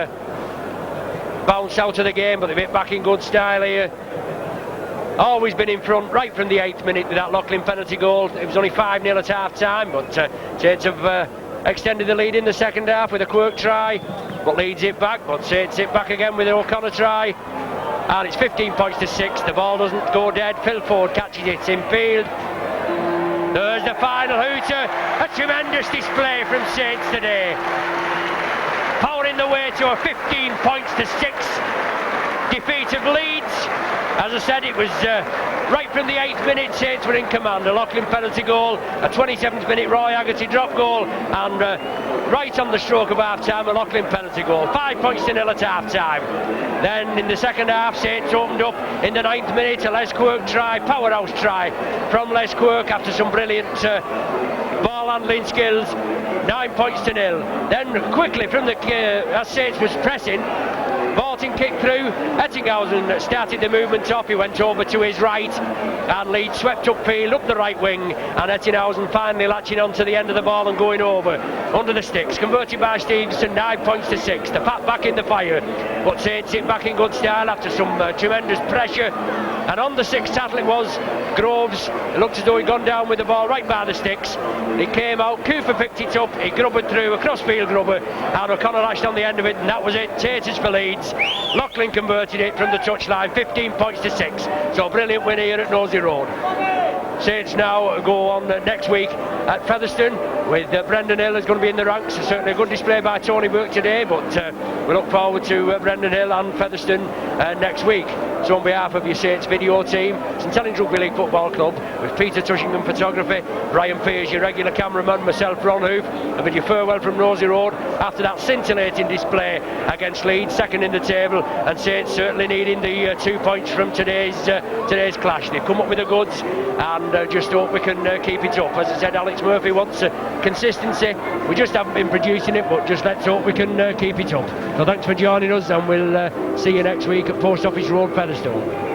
bounced out of the game, but they've hit back in good style here. Always been in front right from the 8th minute with that Loughlin penalty goal. It was only 5-0 at half time, but Saints have extended the lead in the second half with a Quirk try, but Leeds hit back, but Saints hit back again with an O'Connor try, and it's 15 points to 6. The ball doesn't go dead. Phil Ford catches it in field. There's the final hooter. A tremendous display from Saints today, powering the way to a 15 points to 6 defeat of Leeds. As I said, it was right from the 8th minute Saints were in command. A Loughlin penalty goal, a 27th minute Roy Haggerty drop goal, and right on the stroke of half time a Loughlin penalty goal. 5 points to 0 at half time. Then in the second half Saints opened up in the 9th minute. A Les Quirk try, powerhouse try from Les Quirk after some brilliant ball handling skills. 9 points to 0. Then quickly from the as Saints was pressing, Barton kicked through. Ettinghausen started the movement off. He went over to his right, and Leeds swept upfield up the right wing, and Ettinghausen finally latching onto the end of the ball and going over under the sticks. Converted by Stevenson. 9 points to 6. The Pat back in the fire, but Saints hit back in good style after some tremendous pressure. And on the 6th tackle it was Groves. It looked as though he'd gone down with the ball right by the sticks. He came out. Cooper picked it up. He grubbed through a crossfield grubber, and O'Connor lashed on the end of it, and that was it. Taters for Leeds. Loughlin converted it from the touchline. 15 points to 6. So brilliant win here at Nosey Road. Saints now go on next week at Featherstone. with Brendan Hill is going to be in the ranks. Certainly a good display by Tony Burke today, but we look forward to Brendan Hill and Featherstone next week. So on behalf of your Saints video team, St Helens Rugby League Football Club, with Peter Tushingham photography, Brian Fears your regular cameraman, myself Ron Hoof, and with your farewell from Rosie Road after that scintillating display against Leeds, second in the table, and Saints certainly needing the 2 points from today's clash. They've come up with the goods, and just hope we can keep it up. As I said, Alex Murphy wants consistency. We just haven't been producing it, but just let's hope we can keep it up. So thanks for joining us, and we'll see you next week at Post Office Road, Featherstone.